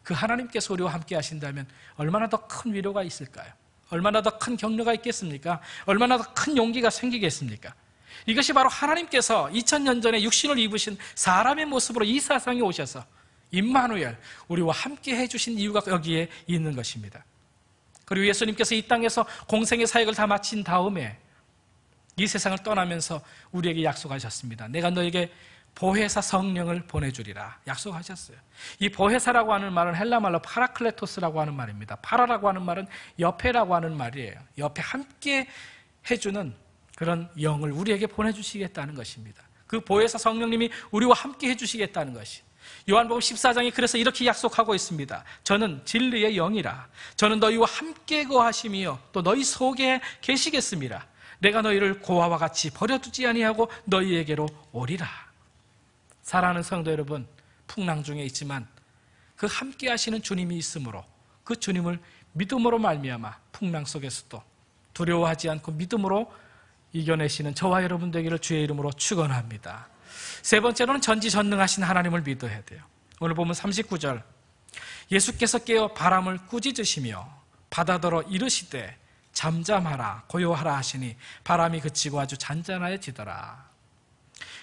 그 하나님께서 우리와 함께 하신다면 얼마나 더 큰 위로가 있을까요? 얼마나 더 큰 격려가 있겠습니까? 얼마나 더 큰 용기가 생기겠습니까? 이것이 바로 하나님께서 2000년 전에 육신을 입으신 사람의 모습으로 이 세상에 오셔서 임마누엘, 우리와 함께 해주신 이유가 여기에 있는 것입니다. 그리고 예수님께서 이 땅에서 공생의 사역을 다 마친 다음에 이 세상을 떠나면서 우리에게 약속하셨습니다. 내가 너에게 보혜사 성령을 보내주리라 약속하셨어요. 이 보혜사라고 하는 말은 헬라 말로 파라클레토스라고 하는 말입니다. 파라라고 하는 말은 옆에라고 하는 말이에요. 옆에 함께 해주는 그런 영을 우리에게 보내주시겠다는 것입니다. 그 보혜사 성령님이 우리와 함께 해주시겠다는 것이, 요한복음 14장이 그래서 이렇게 약속하고 있습니다. 저는 진리의 영이라. 저는 너희와 함께 거하심이요 또 너희 속에 계시겠습니다. 내가 너희를 고아와 같이 버려두지 아니하고 너희에게로 오리라. 사랑하는 성도 여러분, 풍랑 중에 있지만 그 함께 하시는 주님이 있으므로, 그 주님을 믿음으로 말미암아 풍랑 속에서도 두려워하지 않고 믿음으로 이겨내시는 저와 여러분 되기를 주의 이름으로 축원합니다. 세 번째로는 전지전능하신 하나님을 믿어야 돼요. 오늘 보면 39절, 예수께서 깨어 바람을 꾸짖으시며 바다더러 이르시되 잠잠하라 고요하라 하시니 바람이 그치고 아주 잔잔하여지더라.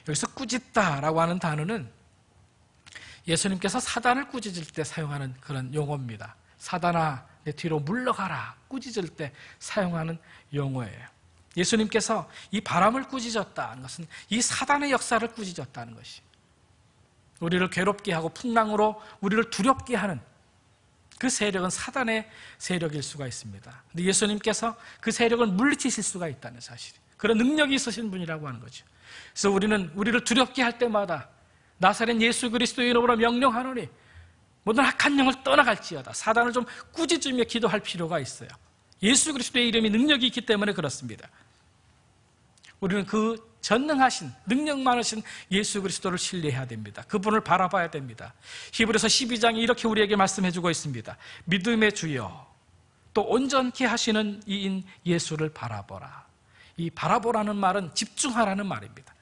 여기서 꾸짖다라고 하는 단어는 예수님께서 사단을 꾸짖을 때 사용하는 그런 용어입니다. 사단아 내 뒤로 물러가라 꾸짖을 때 사용하는 용어예요. 예수님께서 이 바람을 꾸짖었다는 것은 이 사단의 역사를 꾸짖었다는 것이, 우리를 괴롭게 하고 풍랑으로 우리를 두렵게 하는 그 세력은 사단의 세력일 수가 있습니다. 근데 예수님께서 그 세력을 물리치실 수가 있다는 사실, 그런 능력이 있으신 분이라고 하는 거죠. 그래서 우리는 우리를 두렵게 할 때마다 나사렛 예수 그리스도의 이름으로 명령하노니 모든 악한 영을 떠나갈지어다. 사단을 좀 꾸짖으며 기도할 필요가 있어요. 예수 그리스도의 이름이 능력이 있기 때문에 그렇습니다. 우리는 그 전능하신, 능력 많으신 예수 그리스도를 신뢰해야 됩니다. 그분을 바라봐야 됩니다. 히브리서 12장이 이렇게 우리에게 말씀해주고 있습니다. 믿음의 주여, 또 온전케 하시는 이인 예수를 바라보라. 이 바라보라는 말은 집중하라는 말입니다.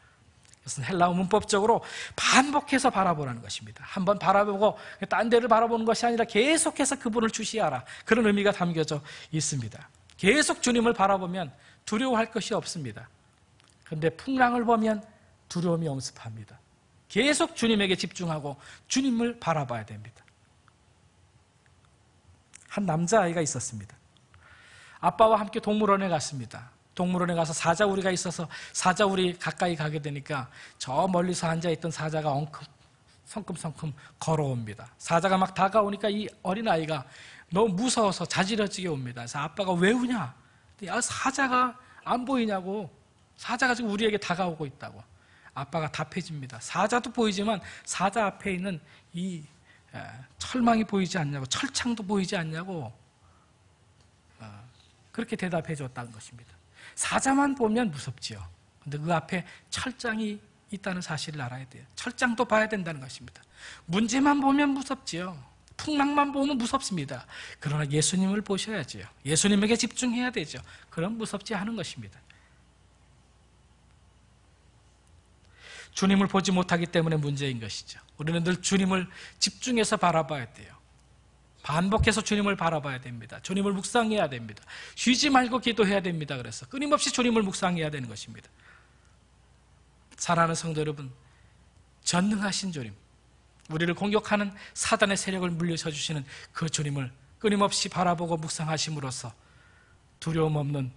그것은 헬라어 문법적으로 반복해서 바라보라는 것입니다. 한번 바라보고 딴 데를 바라보는 것이 아니라 계속해서 그분을 주시하라. 그런 의미가 담겨져 있습니다. 계속 주님을 바라보면 두려워할 것이 없습니다. 그런데 풍랑을 보면 두려움이 엄습합니다. 계속 주님에게 집중하고 주님을 바라봐야 됩니다. 한 남자아이가 있었습니다. 아빠와 함께 동물원에 갔습니다. 동물원에 가서 사자우리가 있어서 사자우리 가까이 가게 되니까 저 멀리서 앉아있던 사자가 성큼성큼 걸어옵니다. 사자가 막 다가오니까 이 어린아이가 너무 무서워서 자지러지게 옵니다. 그래서 아빠가 왜 우냐? 사자가 안 보이냐고. 사자가 지금 우리에게 다가오고 있다고. 아빠가 답해줍니다. 사자도 보이지만 사자 앞에 있는 이 철망이 보이지 않냐고, 철창도 보이지 않냐고, 그렇게 대답해 줬다는 것입니다. 사자만 보면 무섭지요. 근데 그 앞에 철장이 있다는 사실을 알아야 돼요. 철장도 봐야 된다는 것입니다. 문제만 보면 무섭지요. 풍랑만 보면 무섭습니다. 그러나 예수님을 보셔야지요. 예수님에게 집중해야 되죠. 그럼 무섭지 않은 것입니다. 주님을 보지 못하기 때문에 문제인 것이죠. 우리는 늘 주님을 집중해서 바라봐야 돼요. 반복해서 주님을 바라봐야 됩니다. 주님을 묵상해야 됩니다. 쉬지 말고 기도해야 됩니다. 그래서 끊임없이 주님을 묵상해야 되는 것입니다. 사랑하는 성도 여러분, 전능하신 주님, 우리를 공격하는 사단의 세력을 물리쳐 주시는 그 주님을 끊임없이 바라보고 묵상하심으로써 두려움 없는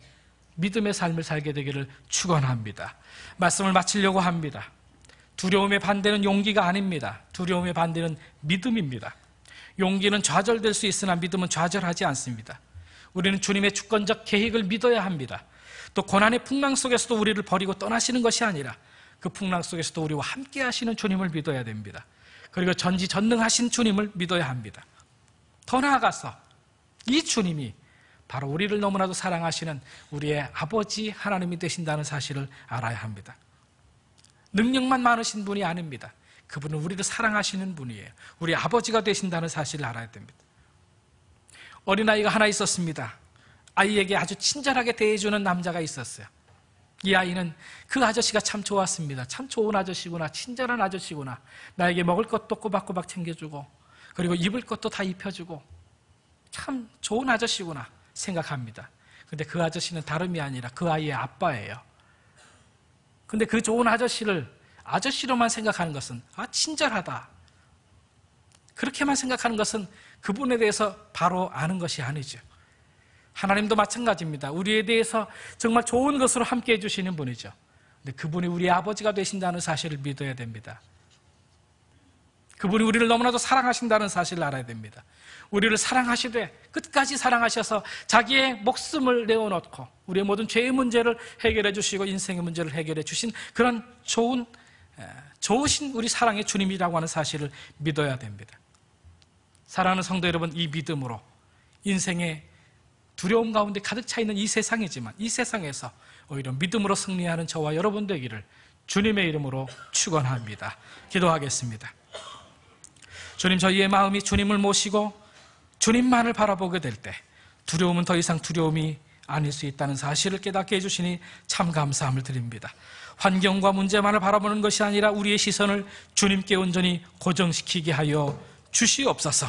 믿음의 삶을 살게 되기를 축원합니다. 말씀을 마치려고 합니다. 두려움의 반대는 용기가 아닙니다. 두려움의 반대는 믿음입니다. 용기는 좌절될 수 있으나 믿음은 좌절하지 않습니다. 우리는 주님의 주권적 계획을 믿어야 합니다. 또 고난의 풍랑 속에서도 우리를 버리고 떠나시는 것이 아니라 그 풍랑 속에서도 우리와 함께 하시는 주님을 믿어야 됩니다. 그리고 전지전능하신 주님을 믿어야 합니다. 더 나아가서 이 주님이 바로 우리를 너무나도 사랑하시는 우리의 아버지 하나님이 되신다는 사실을 알아야 합니다. 능력만 많으신 분이 아닙니다. 그분은 우리를 사랑하시는 분이에요. 우리 아버지가 되신다는 사실을 알아야 됩니다. 어린아이가 하나 있었습니다. 아이에게 아주 친절하게 대해주는 남자가 있었어요. 이 아이는 그 아저씨가 참 좋았습니다. 참 좋은 아저씨구나, 친절한 아저씨구나, 나에게 먹을 것도 꼬박꼬박 챙겨주고 그리고 입을 것도 다 입혀주고 참 좋은 아저씨구나 생각합니다. 근데 그 아저씨는 다름이 아니라 그 아이의 아빠예요. 근데 그 좋은 아저씨를 아저씨로만 생각하는 것은 친절하다, 그렇게만 생각하는 것은 그분에 대해서 바로 아는 것이 아니죠. 하나님도 마찬가지입니다. 우리에 대해서 정말 좋은 것으로 함께 해주시는 분이죠. 근데 그분이 우리의 아버지가 되신다는 사실을 믿어야 됩니다. 그분이 우리를 너무나도 사랑하신다는 사실을 알아야 됩니다. 우리를 사랑하시되 끝까지 사랑하셔서 자기의 목숨을 내어놓고 우리의 모든 죄의 문제를 해결해 주시고 인생의 문제를 해결해 주신 그런 좋으신 우리 사랑의 주님이라고 하는 사실을 믿어야 됩니다. 사랑하는 성도 여러분, 이 믿음으로 인생의 두려움 가운데 가득 차 있는 이 세상이지만 이 세상에서 오히려 믿음으로 승리하는 저와 여러분 되기를 주님의 이름으로 축원합니다. 기도하겠습니다. 주님, 저희의 마음이 주님을 모시고 주님만을 바라보게 될 때 두려움은 더 이상 두려움이 아닐 수 있다는 사실을 깨닫게 해주시니 참 감사함을 드립니다. 환경과 문제만을 바라보는 것이 아니라 우리의 시선을 주님께 온전히 고정시키게 하여 주시옵소서.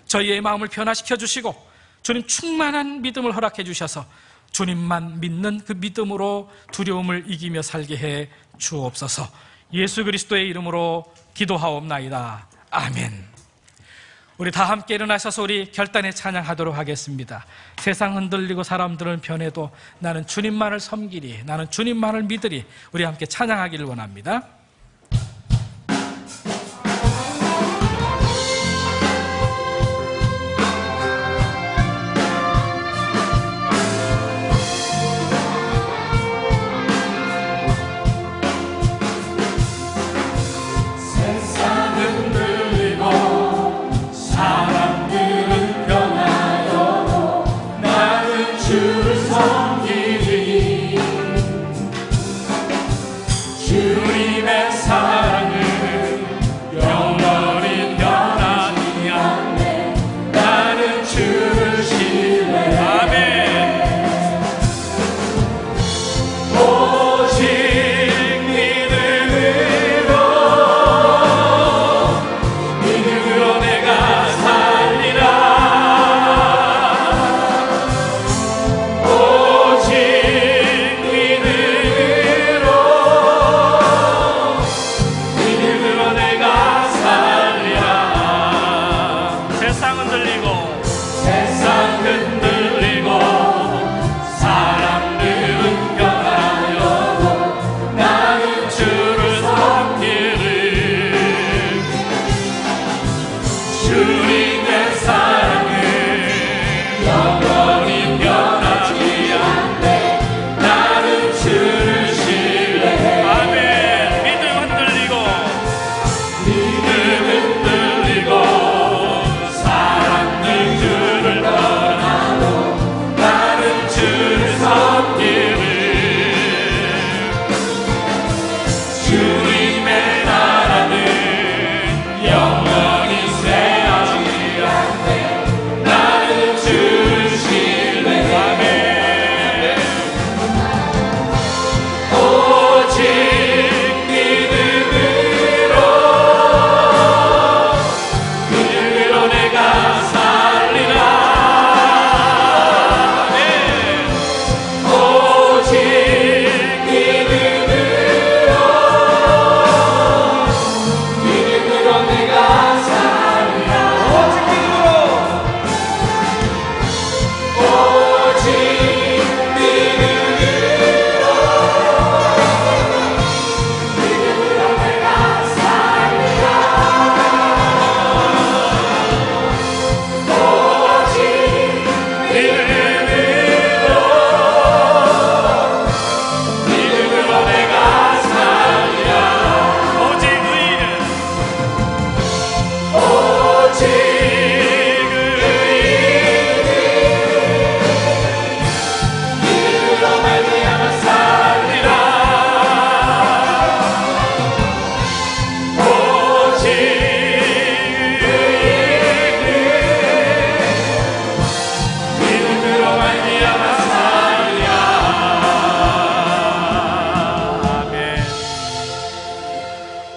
저희의 마음을 변화시켜 주시고 주님 충만한 믿음을 허락해 주셔서 주님만 믿는 그 믿음으로 두려움을 이기며 살게 해 주옵소서. 예수 그리스도의 이름으로 기도하옵나이다. 아멘. 우리 다 함께 일어나셔서 우리 결단에 찬양하도록 하겠습니다. 세상 흔들리고 사람들은 변해도 나는 주님만을 섬기리, 나는 주님만을 믿으리. 우리 함께 찬양하기를 원합니다.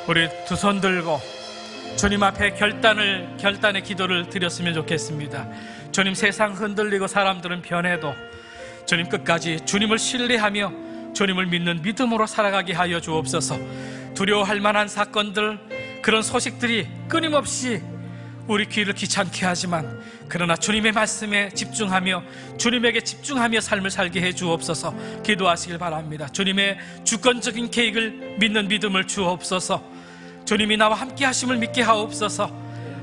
우리 두 손 들고 주님 앞에 결단의 기도를 드렸으면 좋겠습니다. 주님, 세상 흔들리고 사람들은 변해도 주님 끝까지 주님을 신뢰하며 주님을 믿는 믿음으로 살아가게 하여 주옵소서. 두려워할 만한 사건들, 그런 소식들이 끊임없이 우리 귀를 귀찮게 하지만 그러나 주님의 말씀에 집중하며 주님에게 집중하며 삶을 살게 해 주옵소서. 기도하시길 바랍니다. 주님의 주권적인 계획을 믿는 믿음을 주옵소서. 주님이 나와 함께 하심을 믿게 하옵소서.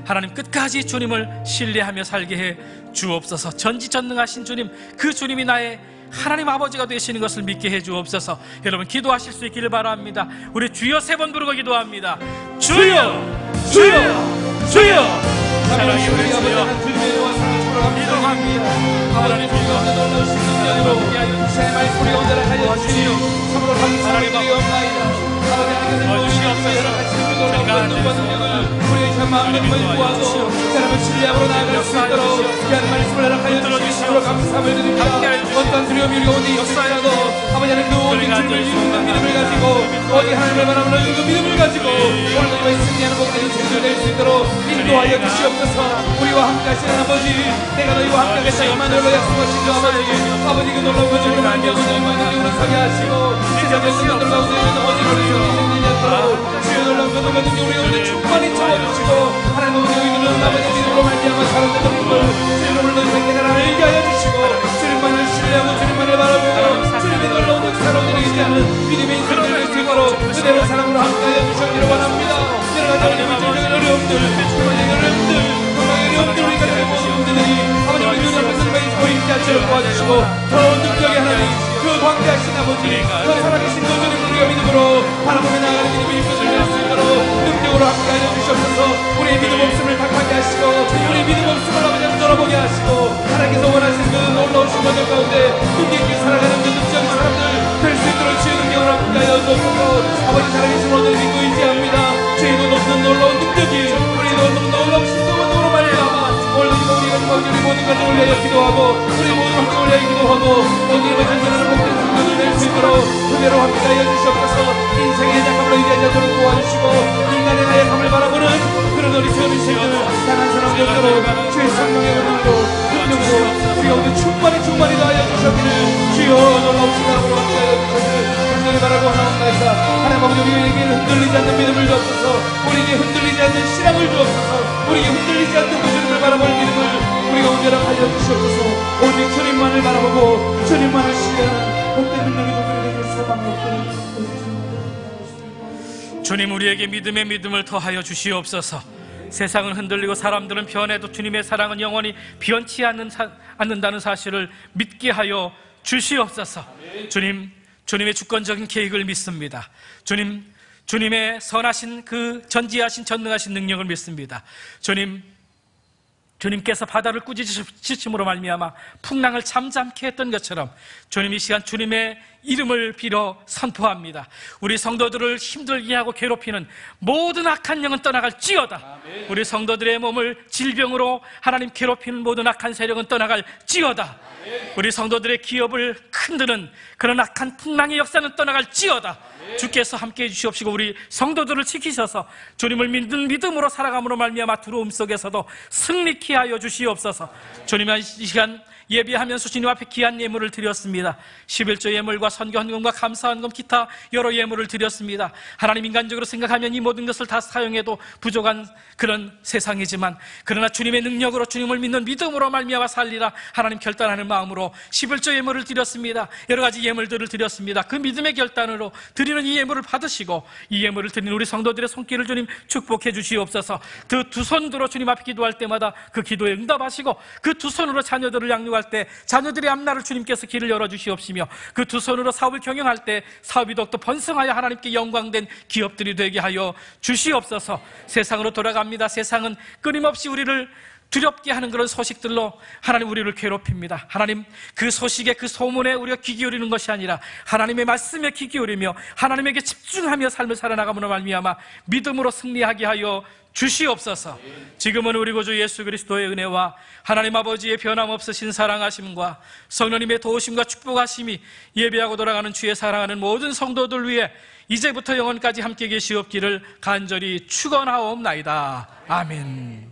하나님, 끝까지 주님을 신뢰하며 살게 해 주옵소서. 전지전능하신 주님, 그 주님이 나의 하나님 아버지가 되시는 것을 믿게 해 주옵소서. 여러분 기도하실 수 있기를 바랍니다. 우리 주여 3번 부르고 기도합니다. 주여, 주여, 주여. 사랑의 우리 주여, 기도합니다. 하나님, 주여 놀라우신 능력으로 새 말씀을 온전히 하여 주시오. 참으로 감사를 드리옵나이다. 아버지 하나님께서 주시옵소서. 우리의 참 마음의 힘을 모아도 사람을 신뢰함으로 나아갈 수 있도록 귀한 말씀을 허락하여 주시므로 감사함을 드립니다. 어떤 두려움이 우리가 오니 있을지라도 아버지 하나님, 그 오직 주님을 믿는 믿음을 가지고 오직 하나님을 바라보는 그 믿음을 가지고 오늘도 이와 승리하는 복된 인생을 낼 수 있도록 인도하여 주시옵소서. 우리와 함께 하시는 아버지, 내가 너희와 함께 하겠다 이만으로 약속하신 주 아버지, 그 놀라운 것을 만병을 능력으로 서게 하시고 세상의 순간들 가운데 있는 어디를 생기지 않도록 주여 놀라운 것을 가지고 우리 오늘 충만히 채워주시고 하나님 우리는 아버지 믿음으로 말미암아 사는 것을 주님을 너희 내가 알게 하여 주시고 주님만을 신뢰하고 주님만을 바라보고 주님의 놀라운 역사로 드리지 않는 믿음의 인생을 낼 수 있도록 그대로 사랑으로 함께하여 주시기를 원합니다. 여러 가지 물질적인 어려움들, 정말의 어려움들, 건강의 어려움들, 우리가 모든 문제들이 아버지 우리 눈 앞에서 보이지 않도록 도와주시고 더운 능력의 하나님, 그 광대하신 아버지, 그 살아계신 그 주님을 우리가 믿음으로 바라보며 나아가는 믿음의 힘을 낼 수 있도록 능력으로 함께하여 주시옵소서. 우리의 믿음 없음을 탁하게 하시고 우리의 믿음 없음을 아버지 돌아보게 하시고 하나님께서 원하시는 그 놀라우신 것들 가운데 능력 있게 살아가는 그 능력적인 사람들 될 수 있도록 주의 능력을 함께하여 주옵소서. 아버지 살아계신 오늘 믿고 의지합니다. 죄도 높는 놀라운 능력이 우리 놀라운 신성원으로 말미암아 오늘 우리 모든 것을 올려 기도하고 우리 모든 것을 올려 기도하고 오늘 전전하는 복된 능력을 낼 수 있도록 그대로 함께하여 주시옵소서. 인생의 약함을 의지하지 않도록 도와주시고 인간의 나약함을 바라보는 그런 어리석은 신들 당한 사람 역대로 주의 성령의 은혜로 능력으로 우리가 오늘 충만히 다하여 주셨기를 주여 놀라우신 하나님으로 함께하여 주셨기를 간절히 바라고 하나옵나이다. 하나님 아버지, 우리에게 흔들리지 않는 믿음을 주옵소서. 우리에게 흔들리지 않는 신앙을 주옵소서. 우리에게 흔들리지 않는 그 주님을 바라볼 믿음을 우리가 온전하게 하여 주시옵소서. 오직 주님만을 바라보고 주님만을 신뢰하는 복된 능력이 우리에게 소망이 없도록 주님, 우리에게 믿음의 믿음을 더하여 주시옵소서. 세상은 흔들리고 사람들은 변해도 주님의 사랑은 영원히 변치 않는다는 사실을 믿게 하여 주시옵소서. 주님, 주님의 주권적인 계획을 믿습니다. 주님, 주님의 선하신 그 전지하신 전능하신 능력을 믿습니다. 주님께서 바다를 꾸짖으심으로 말미암아 풍랑을 잠잠케 했던 것처럼 주님 이 시간 주님의 이름을 빌어 선포합니다. 우리 성도들을 힘들게 하고 괴롭히는 모든 악한 영은 떠나갈지어다. 우리 성도들의 몸을 질병으로 하나님 괴롭히는 모든 악한 세력은 떠나갈지어다. 우리 성도들의 기업을 흔드는 그런 악한 풍랑의 역사는 떠나갈지어다. 주께서 함께해 주시옵시고 우리 성도들을 지키셔서 주님을 믿는 믿음으로 살아감으로 말미암아 두려움 속에서도 승리케 하여 주시옵소서. 주님 이 시간 예배하면서 주님 앞에 귀한 예물을 드렸습니다. 11조 예물과 선교 헌금과 감사 헌금 기타 여러 예물을 드렸습니다. 하나님, 인간적으로 생각하면 이 모든 것을 다 사용해도 부족한 그런 세상이지만 그러나 주님의 능력으로 주님을 믿는 믿음으로 말미암아 살리라 하나님 결단하는 마음으로 11조 예물을 드렸습니다. 여러 가지 예물들을 드렸습니다. 그 믿음의 결단으로 드리는 이 예물을 받으시고 이 예물을 드리는 우리 성도들의 손길을 주님 축복해 주시옵소서. 그 두 손 들어 주님 앞에 기도할 때마다 그 기도에 응답하시고 그 두 손으로 자녀들을 양육할 때 자녀들의 앞날을 주님께서 길을 열어주시옵시며 그 두 손으로 사업을 경영할 때 사업이 더욱더 번성하여 하나님께 영광된 기업들이 되게 하여 주시옵소서. 세상으로 돌아갑니다. 세상은 끊임없이 우리를 두렵게 하는 그런 소식들로 하나님 우리를 괴롭힙니다. 하나님, 그 소식에 그 소문에 우리가 귀 기울이는 것이 아니라 하나님의 말씀에 귀 기울이며 하나님에게 집중하며 삶을 살아나감으로 말미암아 믿음으로 승리하게 하여 주시옵소서. 지금은 우리 구주 예수 그리스도의 은혜와 하나님 아버지의 변함없으신 사랑하심과 성령님의 도우심과 축복하심이 예배하고 돌아가는 주의 사랑하는 모든 성도들 위해 이제부터 영원까지 함께 계시옵기를 간절히 축원하옵나이다. 아멘.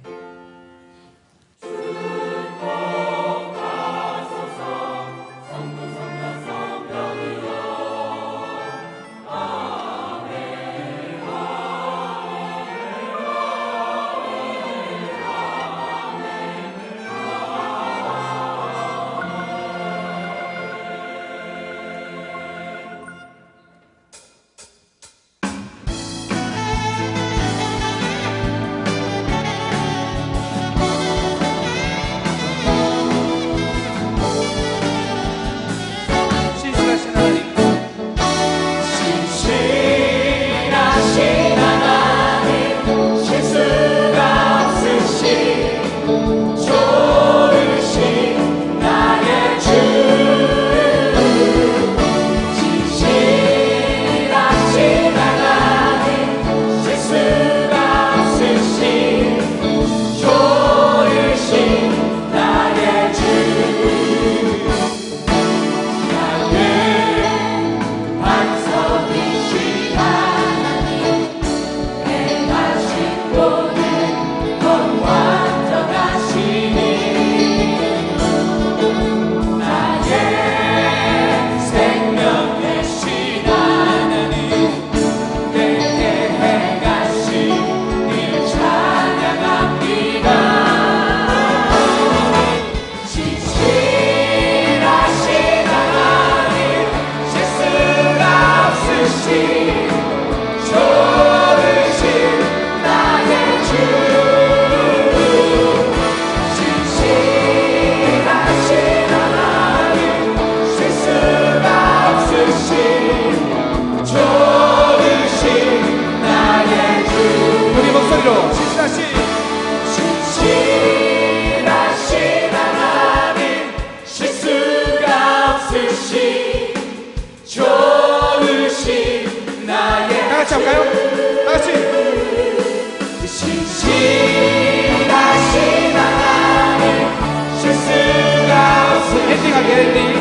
엔딩하게 엔딩.